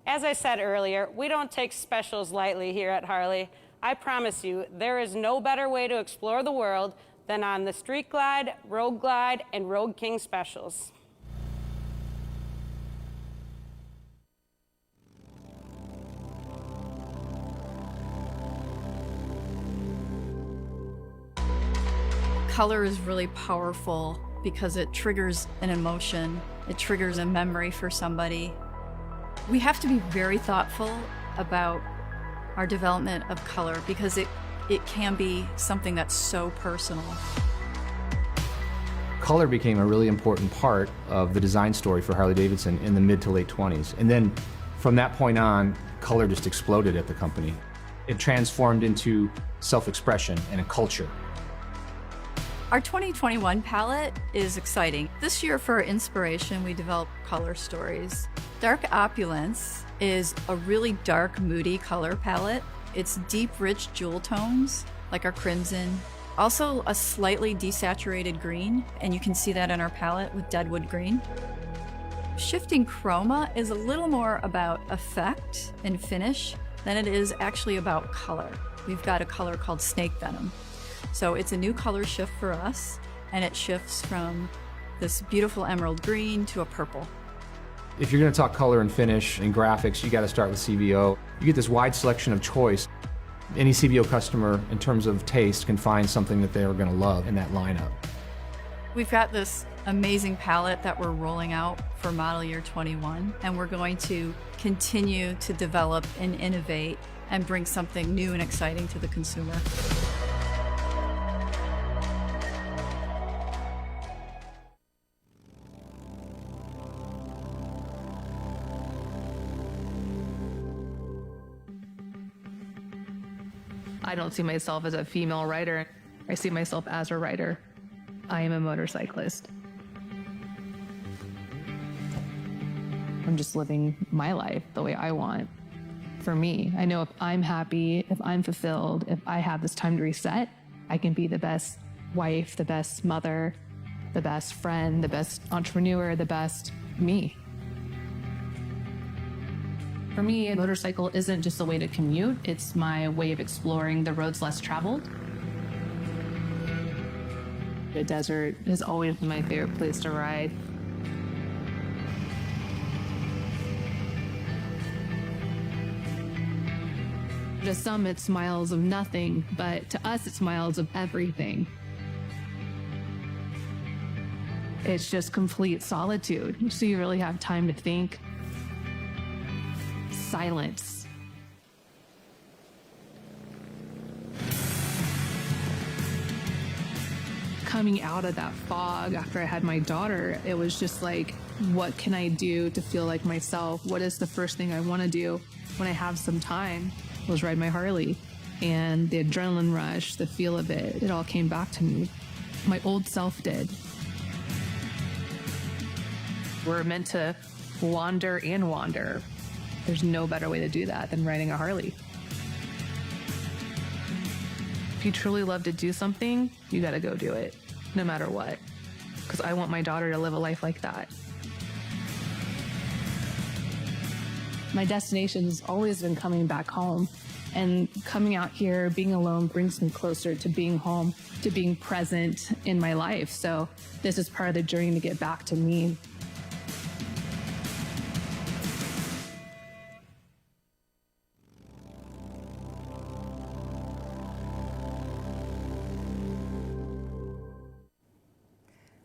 As I said earlier, we don't take specials lightly here at Harley. I promise you, there is no better way to explore the world than on the Street Glide, Road Glide, and Road King specials. Color is really powerful because it triggers an emotion, it triggers a memory for somebody. We have to be very thoughtful about our development of color because it can be something that's so personal. Color became a really important part of the design story for Harley-Davidson in the mid to late 20s. And then from that point on, color just exploded at the company. It transformed into self-expression and a culture. Our 2021 palette is exciting. This year for our inspiration, we developed color stories. Dark Opulence is a really dark, moody color palette. It's deep, rich jewel tones, like our crimson. Also a slightly desaturated green, and you can see that in our palette with Deadwood Green. Shifting chroma is a little more about effect and finish than it is actually about color. We've got a color called Snake Venom. So it's a new color shift for us, and it shifts from this beautiful emerald green to a purple. If you're going to talk color and finish and graphics, you got to start with CVO. You get this wide selection of choice. Any CVO customer, in terms of taste, can find something that they're going to love in that lineup. We've got this amazing palette that we're rolling out for model year 21, and we're going to continue to develop and innovate and bring something new and exciting to the consumer. I don't see myself as a female rider. I see myself as a rider. I am a motorcyclist. I'm just living my life the way I want. For me, I know if I'm happy, if I'm fulfilled, if I have this time to reset, I can be the best wife, the best mother, the best friend, the best entrepreneur, the best me. For me, a motorcycle isn't just a way to commute, it's my way of exploring the roads less traveled. The desert has always been my favorite place to ride. To some, it's miles of nothing, but to us, it's miles of everything. It's just complete solitude, so you really have time to think. Silence. Coming out of that fog after I had my daughter, it was just like, what can I do to feel like myself? What is the first thing I want to do when I have some time? Was ride my Harley. And the adrenaline rush, the feel of it all came back to me. My old self did. We're meant to wander and wander. There's no better way to do that than riding a Harley. If you truly love to do something, you gotta go do it, no matter what. Because I want my daughter to live a life like that. My destination has always been coming back home. And coming out here, being alone, brings me closer to being home, to being present in my life. So this is part of the journey to get back to me.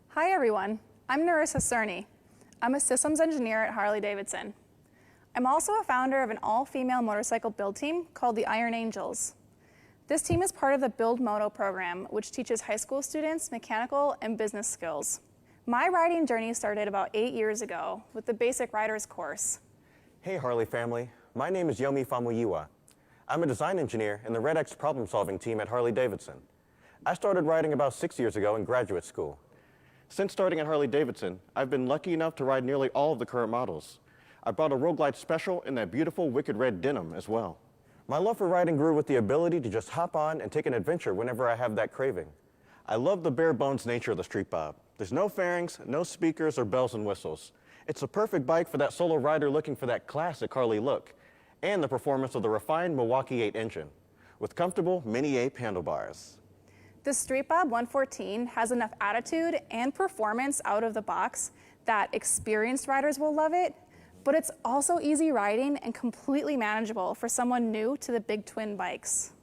Hi everyone, I'm Narissa Cerny. I'm a systems engineer at Harley-Davidson. I'm also a founder of an all-female motorcycle build team called the Iron Angels. This team is part of the Build Moto program, which teaches high school students mechanical and business skills. My riding journey started about 8 years ago with the Basic Riders course. Hey Harley family, my name is Yomi Famuyiwa. I'm a design engineer in the Red X problem-solving team at Harley-Davidson. I started riding about 6 years ago in graduate school. Since starting at Harley-Davidson, I've been lucky enough to ride nearly all of the current models. I brought a Road Glide Special in that beautiful wicked red denim as well. My love for riding grew with the ability to just hop on and take an adventure whenever I have that craving. I love the bare bones nature of the Street Bob. There's no fairings, no speakers or bells and whistles. It's a perfect bike for that solo rider looking for that classic Harley look, and the performance of the refined Milwaukee 8 engine, with comfortable Mini Ape handlebars. The Street Bob 114 has enough attitude and performance out of the box that experienced riders will love it, but it's also easy riding and completely manageable for someone new to the big twin bikes.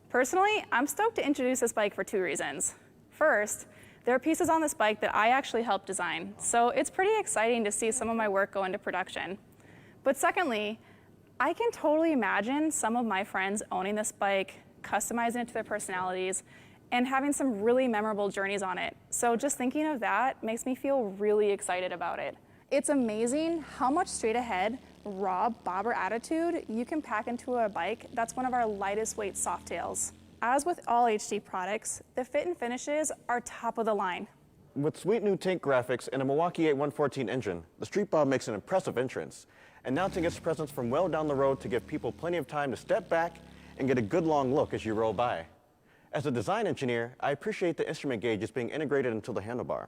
Personally, I'm stoked to introduce this bike for 2 reasons. First, there are pieces on this bike that I actually helped design, so it's pretty exciting to see some of my work go into production. But secondly, I can totally imagine some of my friends owning this bike, customizing it to their personalities, and having some really memorable journeys on it. So just thinking of that makes me feel really excited about it. It's amazing how much straight ahead, raw bobber attitude you can pack into a bike that's one of our lightest weight softails. As with all HD products, the fit and finishes are top of the line. With sweet new tank graphics and a Milwaukee 8 114 engine, the Street Bob makes an impressive entrance, announcing its presence from well down the road to give people plenty of time to step back and get a good long look as you roll by. As a design engineer, I appreciate the instrument gauges being integrated into the handlebar.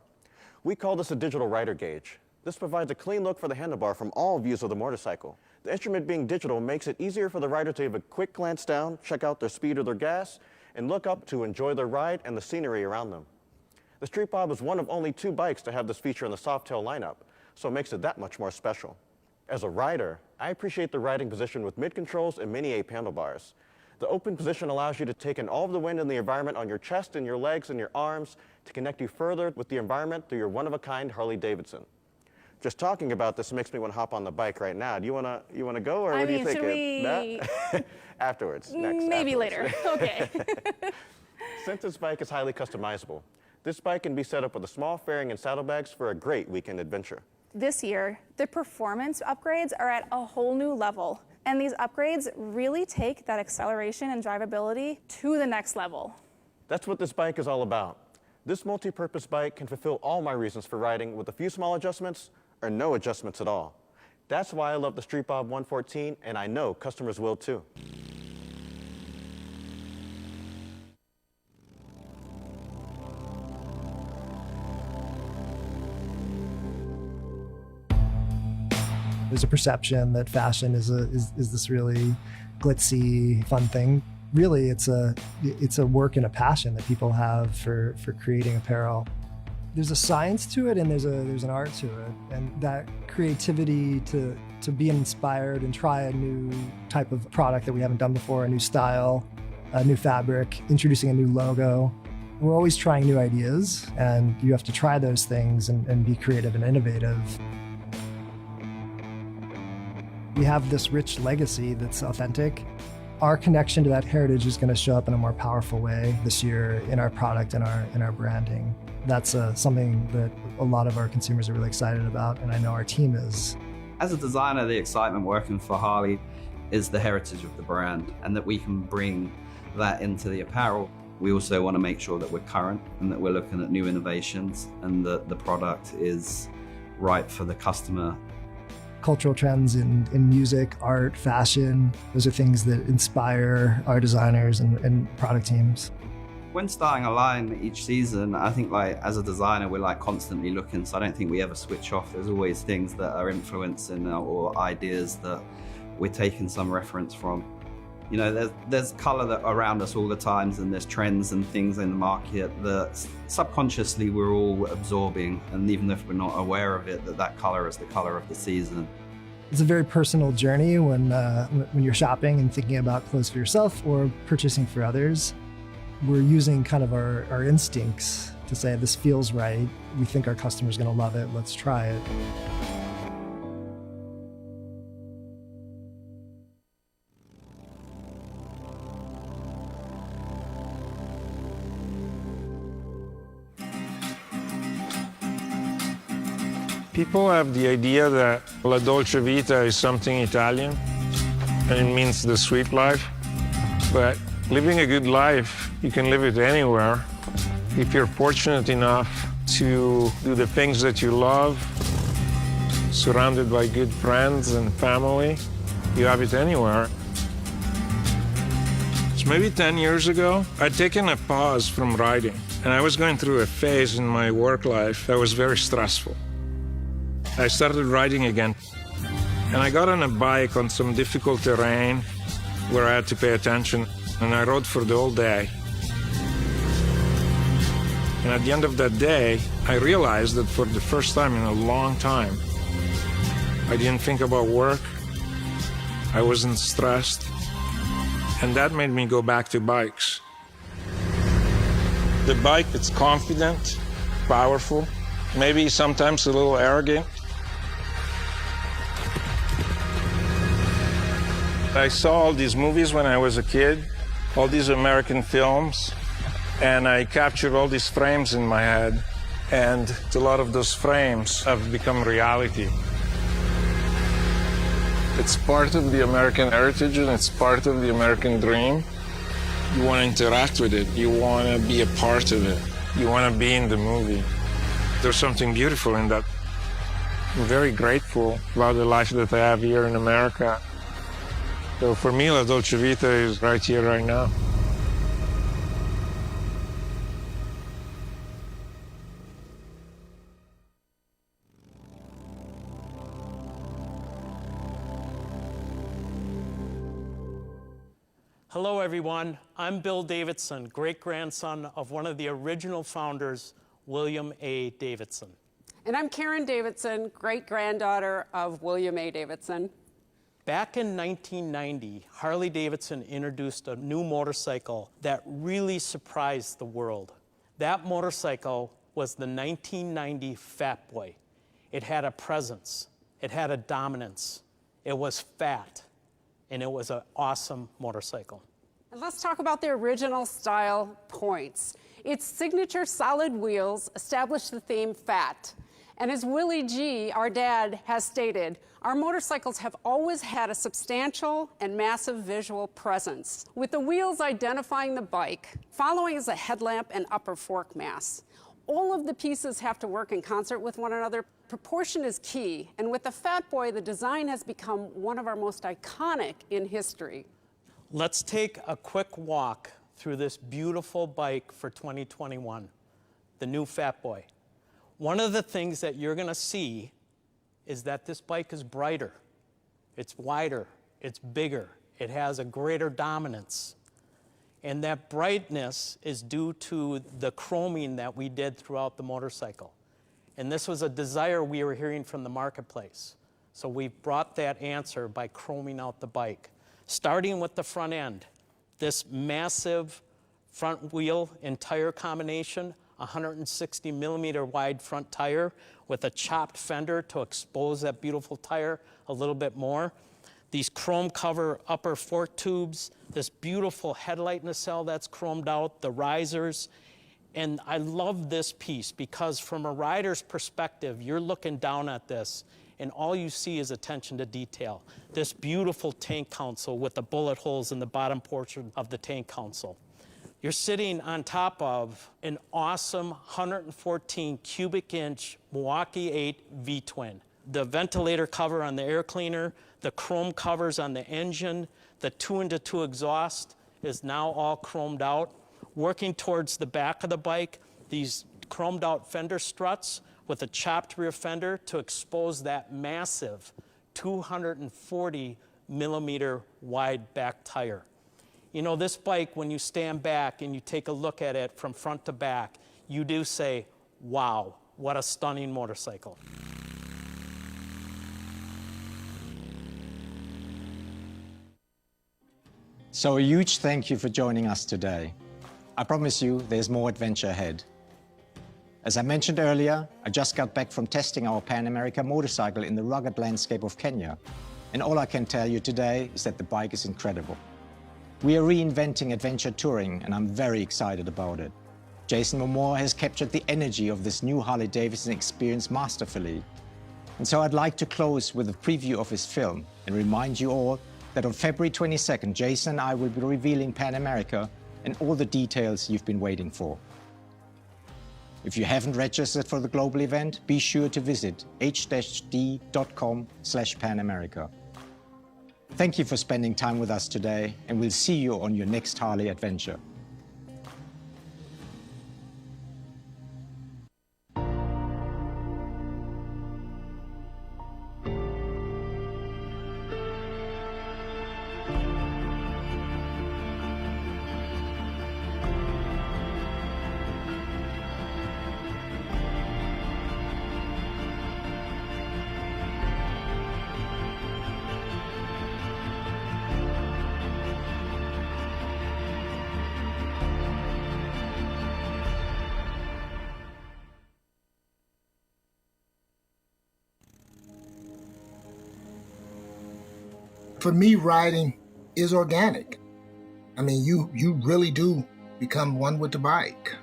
We call this a digital rider gauge. This provides a clean look for the handlebar from all views of the motorcycle. The instrument being digital makes it easier for the rider to have a quick glance down, check out their speed or their gas, and look up to enjoy their ride and the scenery around them. The Street Bob is one of only 2 bikes to have this feature in the Softail lineup, so it makes it that much more special. As a rider, I appreciate the riding position with mid-controls and Mini Ape handlebars. The open position allows you to take in all of the wind in the environment on your chest and your legs and your arms to connect you further with the environment through your one-of-a-kind Harley-Davidson. Just talking about this makes me want to hop on the bike right now. Do you want to go, or what do you think? Should we... Afterwards. Maybe later. Okay. Since this bike is highly customizable, this bike can be set up with a small fairing and saddlebags for a great weekend adventure. This year, the performance upgrades are at a whole new level, and these upgrades really take that acceleration and drivability to the next level. That's what this bike is all about. This multi-purpose bike can fulfill all my reasons for riding with a few small adjustments or no adjustments at all. That's why I love the Street Bob 114, and I know customers will too. There's a perception that fashion is this really glitzy, fun thing. Really, it's a work and a passion that people have for creating apparel. There's a science to it and there's an art to it, and that creativity to be inspired and try a new type of product that we haven't done before, a new style, a new fabric, introducing a new logo. We're always trying new ideas, and you have to try those things and be creative and innovative. We have this rich legacy that's authentic. Our connection to that heritage is going to show up in a more powerful way this year in our product and in our branding. That's something that a lot of our consumers are really excited about, and I know our team is. As a designer, the excitement working for Harley is the heritage of the brand, and that we can bring that into the apparel. We also want to make sure that we're current and that we're looking at new innovations and that the product is right for the customer. Cultural trends in music, art, fashion, those are things that inspire our designers and product teams. When starting a line each season, I think as a designer, we're constantly looking, so I don't think we ever switch off. There's always things that are influencing or ideas that we're taking some reference from. You know, there's color that around us all the times, and there's trends and things in the market that subconsciously we're all absorbing, and even if we're not aware of it, that color is the color of the season. It's a very personal journey when you're shopping and thinking about clothes for yourself or purchasing for others. We're using kind of our instincts to say, this feels right, we think our customer's gonna love it, let's try it. People have the idea that La Dolce Vita is something Italian, and it means the sweet life. But living a good life, you can live it anywhere. If you're fortunate enough to do the things that you love, surrounded by good friends and family, you have it anywhere. So maybe 10 years ago, I'd taken a pause from writing, and I was going through a phase in my work life that was very stressful. I started writing again, and I got on a bike on some difficult terrain where I had to pay attention, and I rode for the whole day. And at the end of that day, I realized that for the first time in a long time, I didn't think about work, I wasn't stressed, and that made me go back to bikes. The bike, it's confident, powerful, maybe sometimes a little arrogant. I saw all these movies when I was a kid, all these American films, and I captured all these frames in my head, and a lot of those frames have become reality. It's part of the American heritage and it's part of the American dream. You want to interact with it, you want to be a part of it, you want to be in the movie. There's something beautiful in that. I'm very grateful about the life that I have here in America. So for me, La Dolce Vita is right here, right now. Hello, everyone. I'm Bill Davidson, great-grandson of one of the original founders, William A. Davidson. And I'm Karen Davidson, great-granddaughter of William A. Davidson. Back in 1990, Harley-Davidson introduced a new motorcycle that really surprised the world. That motorcycle was the 1990 Fat Boy. It had a presence, it had a dominance, it was fat, and it was an awesome motorcycle. And let's talk about the original style points. Its signature solid wheels established the theme fat. And as Willie G., our dad, has stated, our motorcycles have always had a substantial and massive visual presence, with the wheels identifying the bike, following is a headlamp and upper fork mass. all of the pieces have to work in concert with one another. Proportion is key, and with the Fat Boy, the design has become one of our most iconic in history. Let's take a quick walk through this beautiful bike for 2021, the new Fat Boy. One of the things that you're gonna see is that this bike is brighter, it's wider, it's bigger, it has a greater dominance. And that brightness is due to the chroming that we did throughout the motorcycle. And this was a desire we were hearing from the marketplace. So we brought that answer by chroming out the bike. Starting with the front end, this massive front wheel and tire combination, 160 millimeter wide front tire with a chopped fender to expose that beautiful tire a little bit more. These chrome cover upper fork tubes, this beautiful headlight nacelle that's chromed out, the risers. And I love this piece because from a rider's perspective, you're looking down at this and all you see is attention to detail. This beautiful tank console with the bullet holes in the bottom portion of the tank console. You're sitting on top of an awesome 114 cubic inch Milwaukee 8 V-twin. The ventilator cover on the air cleaner, the chrome covers on the engine, the 2-into-2 exhaust is now all chromed out. Working towards the back of the bike, these chromed out fender struts with a chopped rear fender to expose that massive 240 millimeter wide back tire. You know, this bike, when you stand back and you take a look at it from front to back, you do say, wow, what a stunning motorcycle. So a huge thank you for joining us today. I promise you there's more adventure ahead. As I mentioned earlier, I just got back from testing our Pan America motorcycle in the rugged landscape of Kenya. And all I can tell you today is that the bike is incredible. We are reinventing adventure touring and I'm very excited about it. Jason Momoa has captured the energy of this new Harley-Davidson experience masterfully. And so I'd like to close with a preview of his film and remind you all that on February 22nd, Jason and I will be revealing Pan America and all the details you've been waiting for. If you haven't registered for the global event, be sure to visit h-d.com/Pan-America. Thank you for spending time with us today, and we'll see you on your next Harley adventure. For me, riding is organic. I mean, you really do become one with the bike.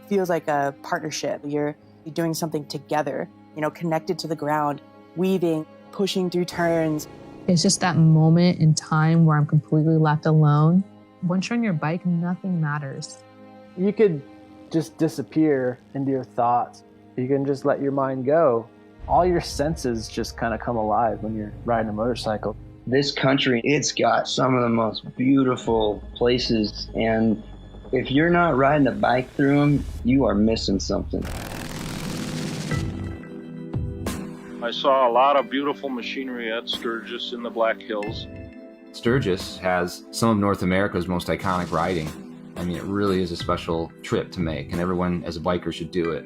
Feels like a partnership. You're doing something together, you know, connected to the ground, weaving, pushing through turns. It's just that moment in time where I'm completely left alone. Once you're on your bike, nothing matters. You could just disappear into your thoughts. You can just let your mind go. All your senses just kind of come alive when you're riding a motorcycle. This country, it's got some of the most beautiful places, and if you're not riding a bike through them, you are missing something. I saw a lot of beautiful machinery at Sturgis in the Black Hills. Sturgis has some of North America's most iconic riding. I mean, it really is a special trip to make, and everyone as a biker should do it.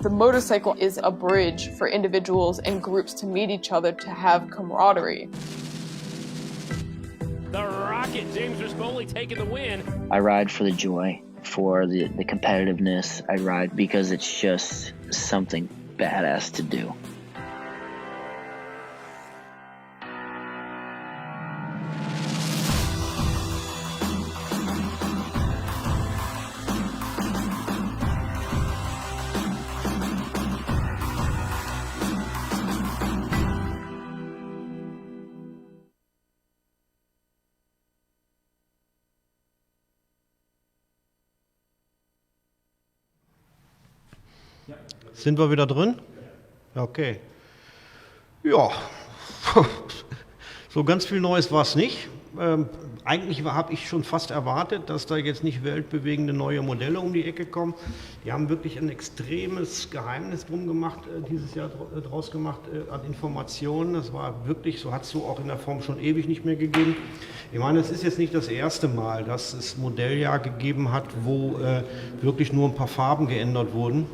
The motorcycle is a bridge for individuals and groups to meet each other, to have camaraderie. The Rocket, James Rispoli taking the win. I ride for the joy, for the competitiveness. I ride because it's just something badass to do. Sind wir wieder drin? Okay. Ja, so ganz viel Neues war es nicht. Eigentlich habe ich schon fast erwartet, dass da jetzt nicht weltbewegende neue Modelle um die Ecke kommen. Die haben wirklich ein extremes Geheimnis drum gemacht, dieses Jahr draus gemacht an Informationen. Das war wirklich, so hat es so auch in der Form schon ewig nicht mehr gegeben. Ich meine, es ist jetzt nicht das erste Mal, dass es Modelljahr gegeben hat, wo wirklich nur ein paar Farben geändert wurden.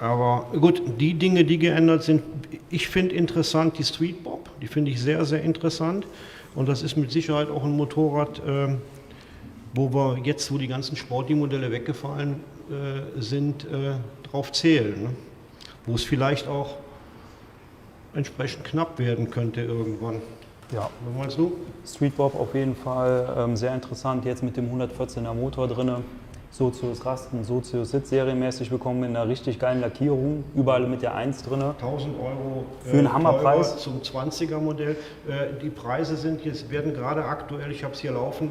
Aber gut, die Dinge, die geändert sind, ich finde interessant die Street Bob, die finde ich sehr, sehr interessant. Und das ist mit Sicherheit auch ein Motorrad, wo wir jetzt, wo die ganzen Sportmodelle weggefallen sind, drauf zählen. Ne? Wo es vielleicht auch entsprechend knapp werden könnte irgendwann. Ja, was meinst du? Street Bob auf jeden Fall sehr interessant, jetzt mit dem 114er Motor drin. Sozius Rasten, Sozius Sitz serienmäßig bekommen in einer richtig geilen Lackierung, überall mit der 1 drin. 1000 Euro für einen Hammerpreis. Zum 20er Modell. Die Preise sind jetzt, werden gerade aktuell, ich habe es hier laufen,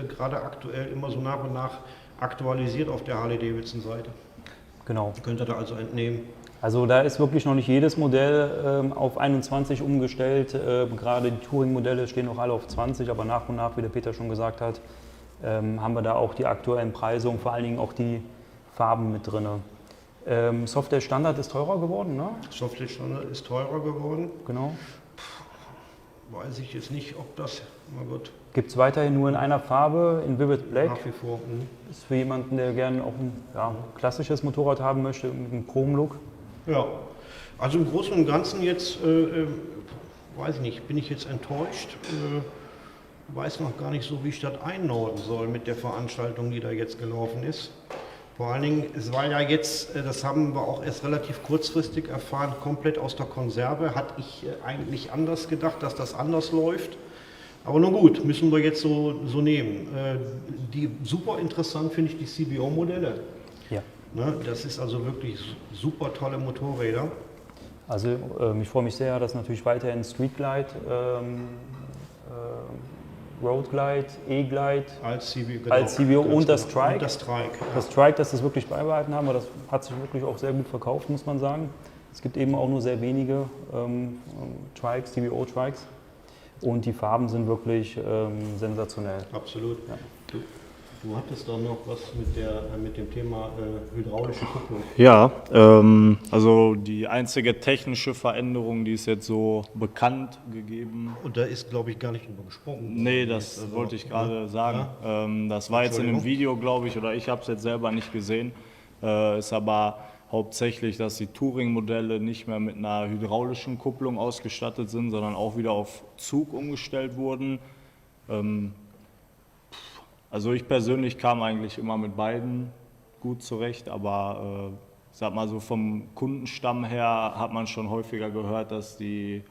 gerade aktuell immer so nach und nach aktualisiert auf der Harley-Davidson Seite. Genau. Die könnt ihr da also entnehmen. Also da ist wirklich noch nicht jedes Modell auf 21 umgestellt. Gerade die Touring-Modelle stehen noch alle auf 20, aber nach und nach, wie der Peter schon gesagt hat, haben wir da auch die aktuellen Preise und vor allen Dingen auch die Farben mit drin. Software Standard ist teurer geworden, ne? Software Standard ist teurer geworden. Genau. Weiß ich jetzt nicht, ob das, na gut. Gibt es weiterhin nur in einer Farbe, in Vivid Black. Nach wie vor. Ist für jemanden, der gerne auch ein klassisches Motorrad haben möchte, mit einem Chrom-Look. Ja, also im Großen und Ganzen jetzt, weiß ich nicht, bin ich jetzt enttäuscht. Weiß noch gar nicht so, wie ich das einordnen soll mit der Veranstaltung, die da jetzt gelaufen ist. Vor allen Dingen, es war ja jetzt, das haben wir auch erst relativ kurzfristig erfahren, komplett aus der Konserve. Hatte ich eigentlich anders gedacht, dass das anders läuft. Aber nun gut, müssen wir jetzt so nehmen. Die super interessant finde ich die CBO-Modelle. Ja. Ne, das ist also wirklich super tolle Motorräder. Also ich freue mich sehr, dass natürlich weiterhin Street Glide, Road Glide, E-Glide als CBO und das Trike. Und das Trike, ja. Das Trike, dass das wirklich beibehalten haben, weil das hat sich wirklich auch sehr gut verkauft, muss man sagen. Es gibt eben auch nur sehr wenige Trikes, CBO-Trikes. Und die Farben sind wirklich sensationell. Absolut. Ja. Du hattest da noch was mit dem Thema hydraulische Kupplung. Ja, also die einzige technische Veränderung, die ist jetzt so bekannt gegeben. Und da ist, glaube ich, gar nicht drüber gesprochen. Nee, das also, wollte ich gerade sagen. Ja? Das war jetzt in einem Video, glaube ich, oder ich habe es jetzt selber nicht gesehen. Ist aber hauptsächlich, dass die Touring-Modelle nicht mehr mit einer hydraulischen Kupplung ausgestattet sind, sondern auch wieder auf Zug umgestellt wurden. Also ich persönlich kam eigentlich immer mit beiden gut zurecht, aber ich sag mal so vom Kundenstamm her hat man schon häufiger gehört, dass die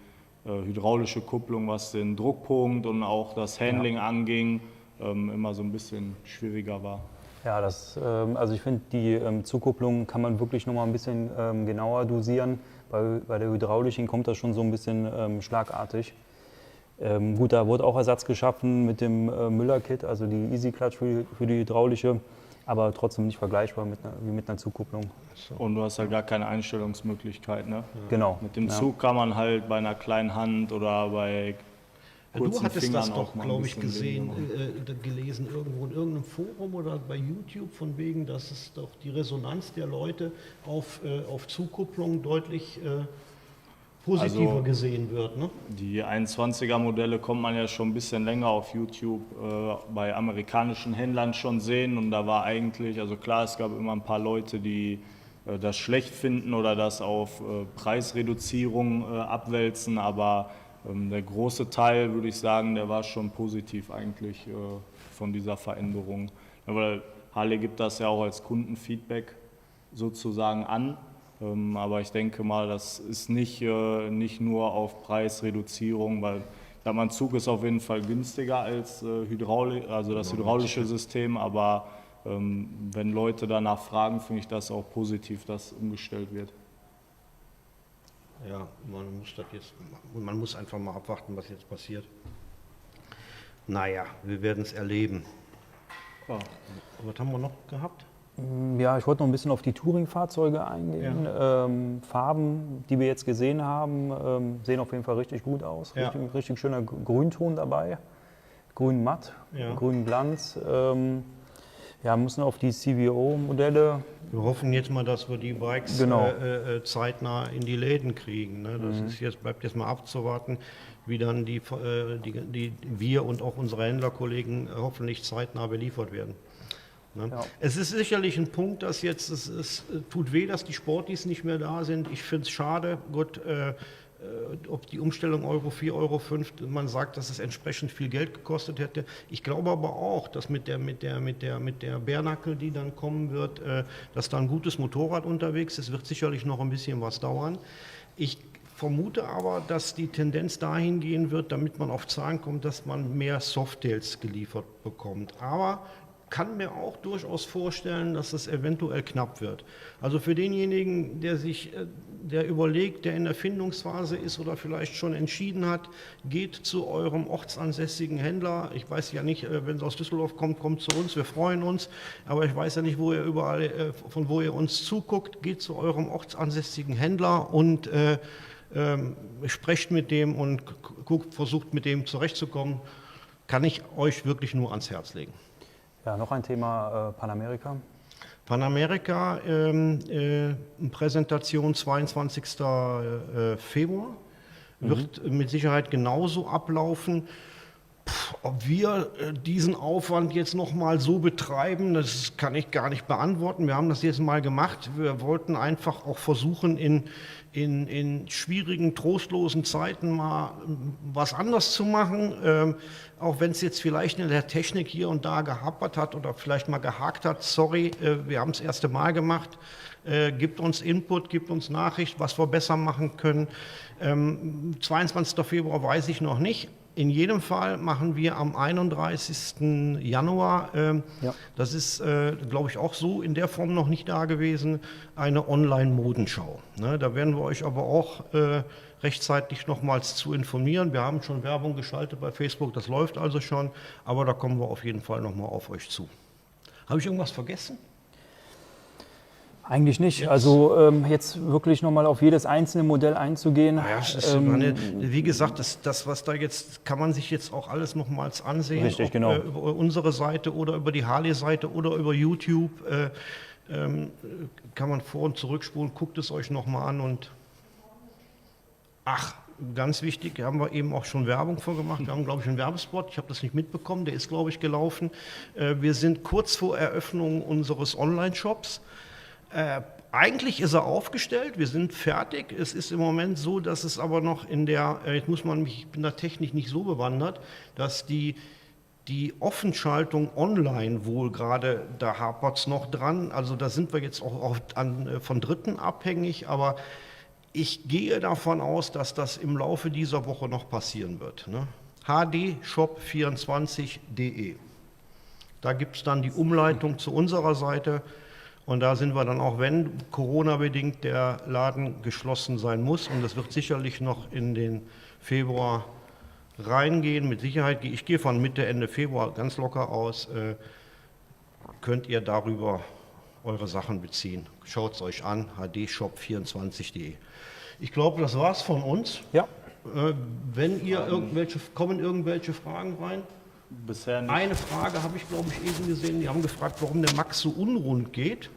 hydraulische Kupplung, was den Druckpunkt und auch das Handling anging, immer so ein bisschen schwieriger war. Ja, also ich finde, die Zugkupplung kann man wirklich noch mal ein bisschen genauer dosieren. Bei der hydraulischen kommt das schon so ein bisschen schlagartig. Gut, da wurde auch Ersatz geschaffen mit dem Müller-Kit, also die Easy Clutch für die hydraulische, aber trotzdem nicht vergleichbar wie mit einer Zugkupplung. Und du hast halt gar keine Einstellungsmöglichkeit, ne? Genau. Mit dem Zug kann man halt bei einer kleinen Hand oder bei kurzen Du hattest Fingern das doch, glaube ich, gelesen irgendwo in irgendeinem Forum oder bei YouTube, von wegen, dass es doch die Resonanz der Leute auf Zugkupplung deutlich positiver gesehen wird. Ne? Die 21er Modelle kommt man ja schon ein bisschen länger auf YouTube bei amerikanischen Händlern schon sehen, und da war eigentlich, also klar, es gab immer ein paar Leute, die das schlecht finden oder das auf Preisreduzierung abwälzen, aber der große Teil, würde ich sagen, der war schon positiv eigentlich von dieser Veränderung. Ja, weil Harley gibt das ja auch als Kundenfeedback sozusagen an. Aber ich denke mal, das ist nicht nur auf Preisreduzierung, weil ein Zug ist auf jeden Fall günstiger als das hydraulische System, aber wenn Leute danach fragen, finde ich das auch positiv, dass umgestellt wird. Ja, man muss einfach mal abwarten, was jetzt passiert. Naja, wir werden es erleben. Ja. Was haben wir noch gehabt? Ja, ich wollte noch ein bisschen auf die Touring-Fahrzeuge eingehen. Ja. Farben, die wir jetzt gesehen haben, sehen auf jeden Fall richtig gut aus. Ja. Richtig schöner Grünton dabei. Grün matt, Ja. grün Glanz. Ja, müssen auf die CVO-Modelle. Wir hoffen jetzt mal, dass wir die Bikes Genau. Zeitnah in die Läden kriegen. Ne? Das ist jetzt, bleibt jetzt mal abzuwarten, wie dann wir und auch unsere Händlerkollegen hoffentlich zeitnah beliefert werden. Ne? Ja. Es ist sicherlich ein Punkt, dass jetzt, es tut weh, dass die Sportis nicht mehr da sind. Ich finde es schade. Gut, ob die Umstellung Euro 4, Euro 5, man sagt, dass es entsprechend viel Geld gekostet hätte. Ich glaube aber auch, dass mit der Bärnackel, die dann kommen wird, dass da ein gutes Motorrad unterwegs ist, wird sicherlich noch ein bisschen was dauern. Ich vermute aber, dass die Tendenz dahin gehen wird, damit man auf Zahlen kommt, dass man mehr Softails geliefert bekommt. Aber kann mir auch durchaus vorstellen, dass es eventuell knapp wird. Also für denjenigen, der überlegt, der in der Findungsphase ist oder vielleicht schon entschieden hat, geht zu eurem ortsansässigen Händler. Ich weiß ja nicht, wenn es aus Düsseldorf kommt, kommt zu uns, wir freuen uns. Aber ich weiß ja nicht, wo ihr überall, von wo ihr uns zuguckt. Geht zu eurem ortsansässigen Händler und sprecht mit dem und versucht mit dem zurechtzukommen. Kann ich euch wirklich nur ans Herz legen. Ja, noch ein Thema Panamerika. Panamerika, Präsentation 22. Februar, wird mit Sicherheit genauso ablaufen. Ob wir diesen Aufwand jetzt noch mal so betreiben, das kann ich gar nicht beantworten. Wir haben das jetzt mal gemacht. Wir wollten einfach auch versuchen, in schwierigen, trostlosen Zeiten mal was anders zu machen. Auch wenn es jetzt vielleicht in der Technik hier und da gehapert hat oder vielleicht mal gehakt hat. Sorry, wir haben es das erste Mal gemacht. Gibt uns Input, gibt uns Nachricht, was wir besser machen können. 22. Februar weiß ich noch nicht. In jedem Fall machen wir am 31. Januar, das ist, glaube ich, auch so in der Form noch nicht da gewesen, eine Online-Modenschau. Ne, da werden wir euch aber auch rechtzeitig nochmals zu informieren. Wir haben schon Werbung geschaltet bei Facebook, das läuft also schon, aber da kommen wir auf jeden Fall nochmal auf euch zu. Habe ich irgendwas vergessen? Eigentlich nicht. Also jetzt wirklich nochmal auf jedes einzelne Modell einzugehen. Ja, wie gesagt, das, was da jetzt, kann man sich jetzt auch alles nochmals ansehen. Richtig, genau. Über unsere Seite oder über die Harley-Seite oder über YouTube. Kann man vor- und zurückspulen, guckt es euch nochmal an und ganz wichtig, haben wir eben auch schon Werbung vorgemacht. Wir haben, glaube ich, einen Werbespot. Ich habe das nicht mitbekommen, der ist, glaube ich, gelaufen. Wir sind kurz vor Eröffnung unseres Online-Shops. Eigentlich ist er aufgestellt, wir sind fertig. Es ist im Moment so, dass es aber noch ich bin da technisch nicht so bewandert, dass die Offenschaltung online wohl gerade, da hapert es noch dran. Also da sind wir jetzt auch von Dritten abhängig, aber ich gehe davon aus, dass das im Laufe dieser Woche noch passieren wird. Ne? hdshop24.de. Da gibt es dann die Umleitung zu unserer Seite. Und da sind wir dann auch, wenn Corona-bedingt der Laden geschlossen sein muss, und das wird sicherlich noch in den Februar reingehen, mit Sicherheit, ich gehe von Mitte, Ende Februar ganz locker aus, könnt ihr darüber eure Sachen beziehen. Schaut es euch an, hdshop24.de. Ich glaube, das war's von uns. Ja. Wenn ihr kommen irgendwelche Fragen rein? Bisher nicht. Eine Frage habe ich, glaube ich, eben gesehen. Die haben gefragt, warum der Max so unrund geht.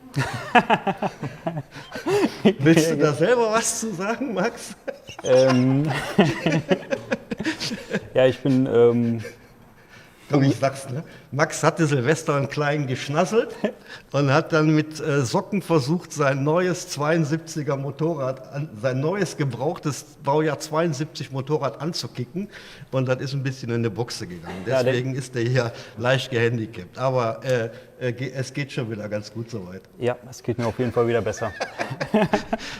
Willst du da selber was zu sagen, Max? Ja, ich bin... Komm, ich sag's, ne? Max hatte Silvester einen kleinen geschnasselt und hat dann mit Socken versucht, sein neues 72er Motorrad, sein neues gebrauchtes Baujahr 72 Motorrad anzukicken. Und das ist ein bisschen in eine Buchse gegangen. Deswegen ist er hier leicht gehandicapt. Aber es geht schon wieder ganz gut soweit. Ja, es geht mir auf jeden Fall wieder besser.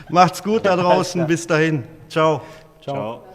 Macht's gut da draußen. Bis dahin. Ciao. Ciao.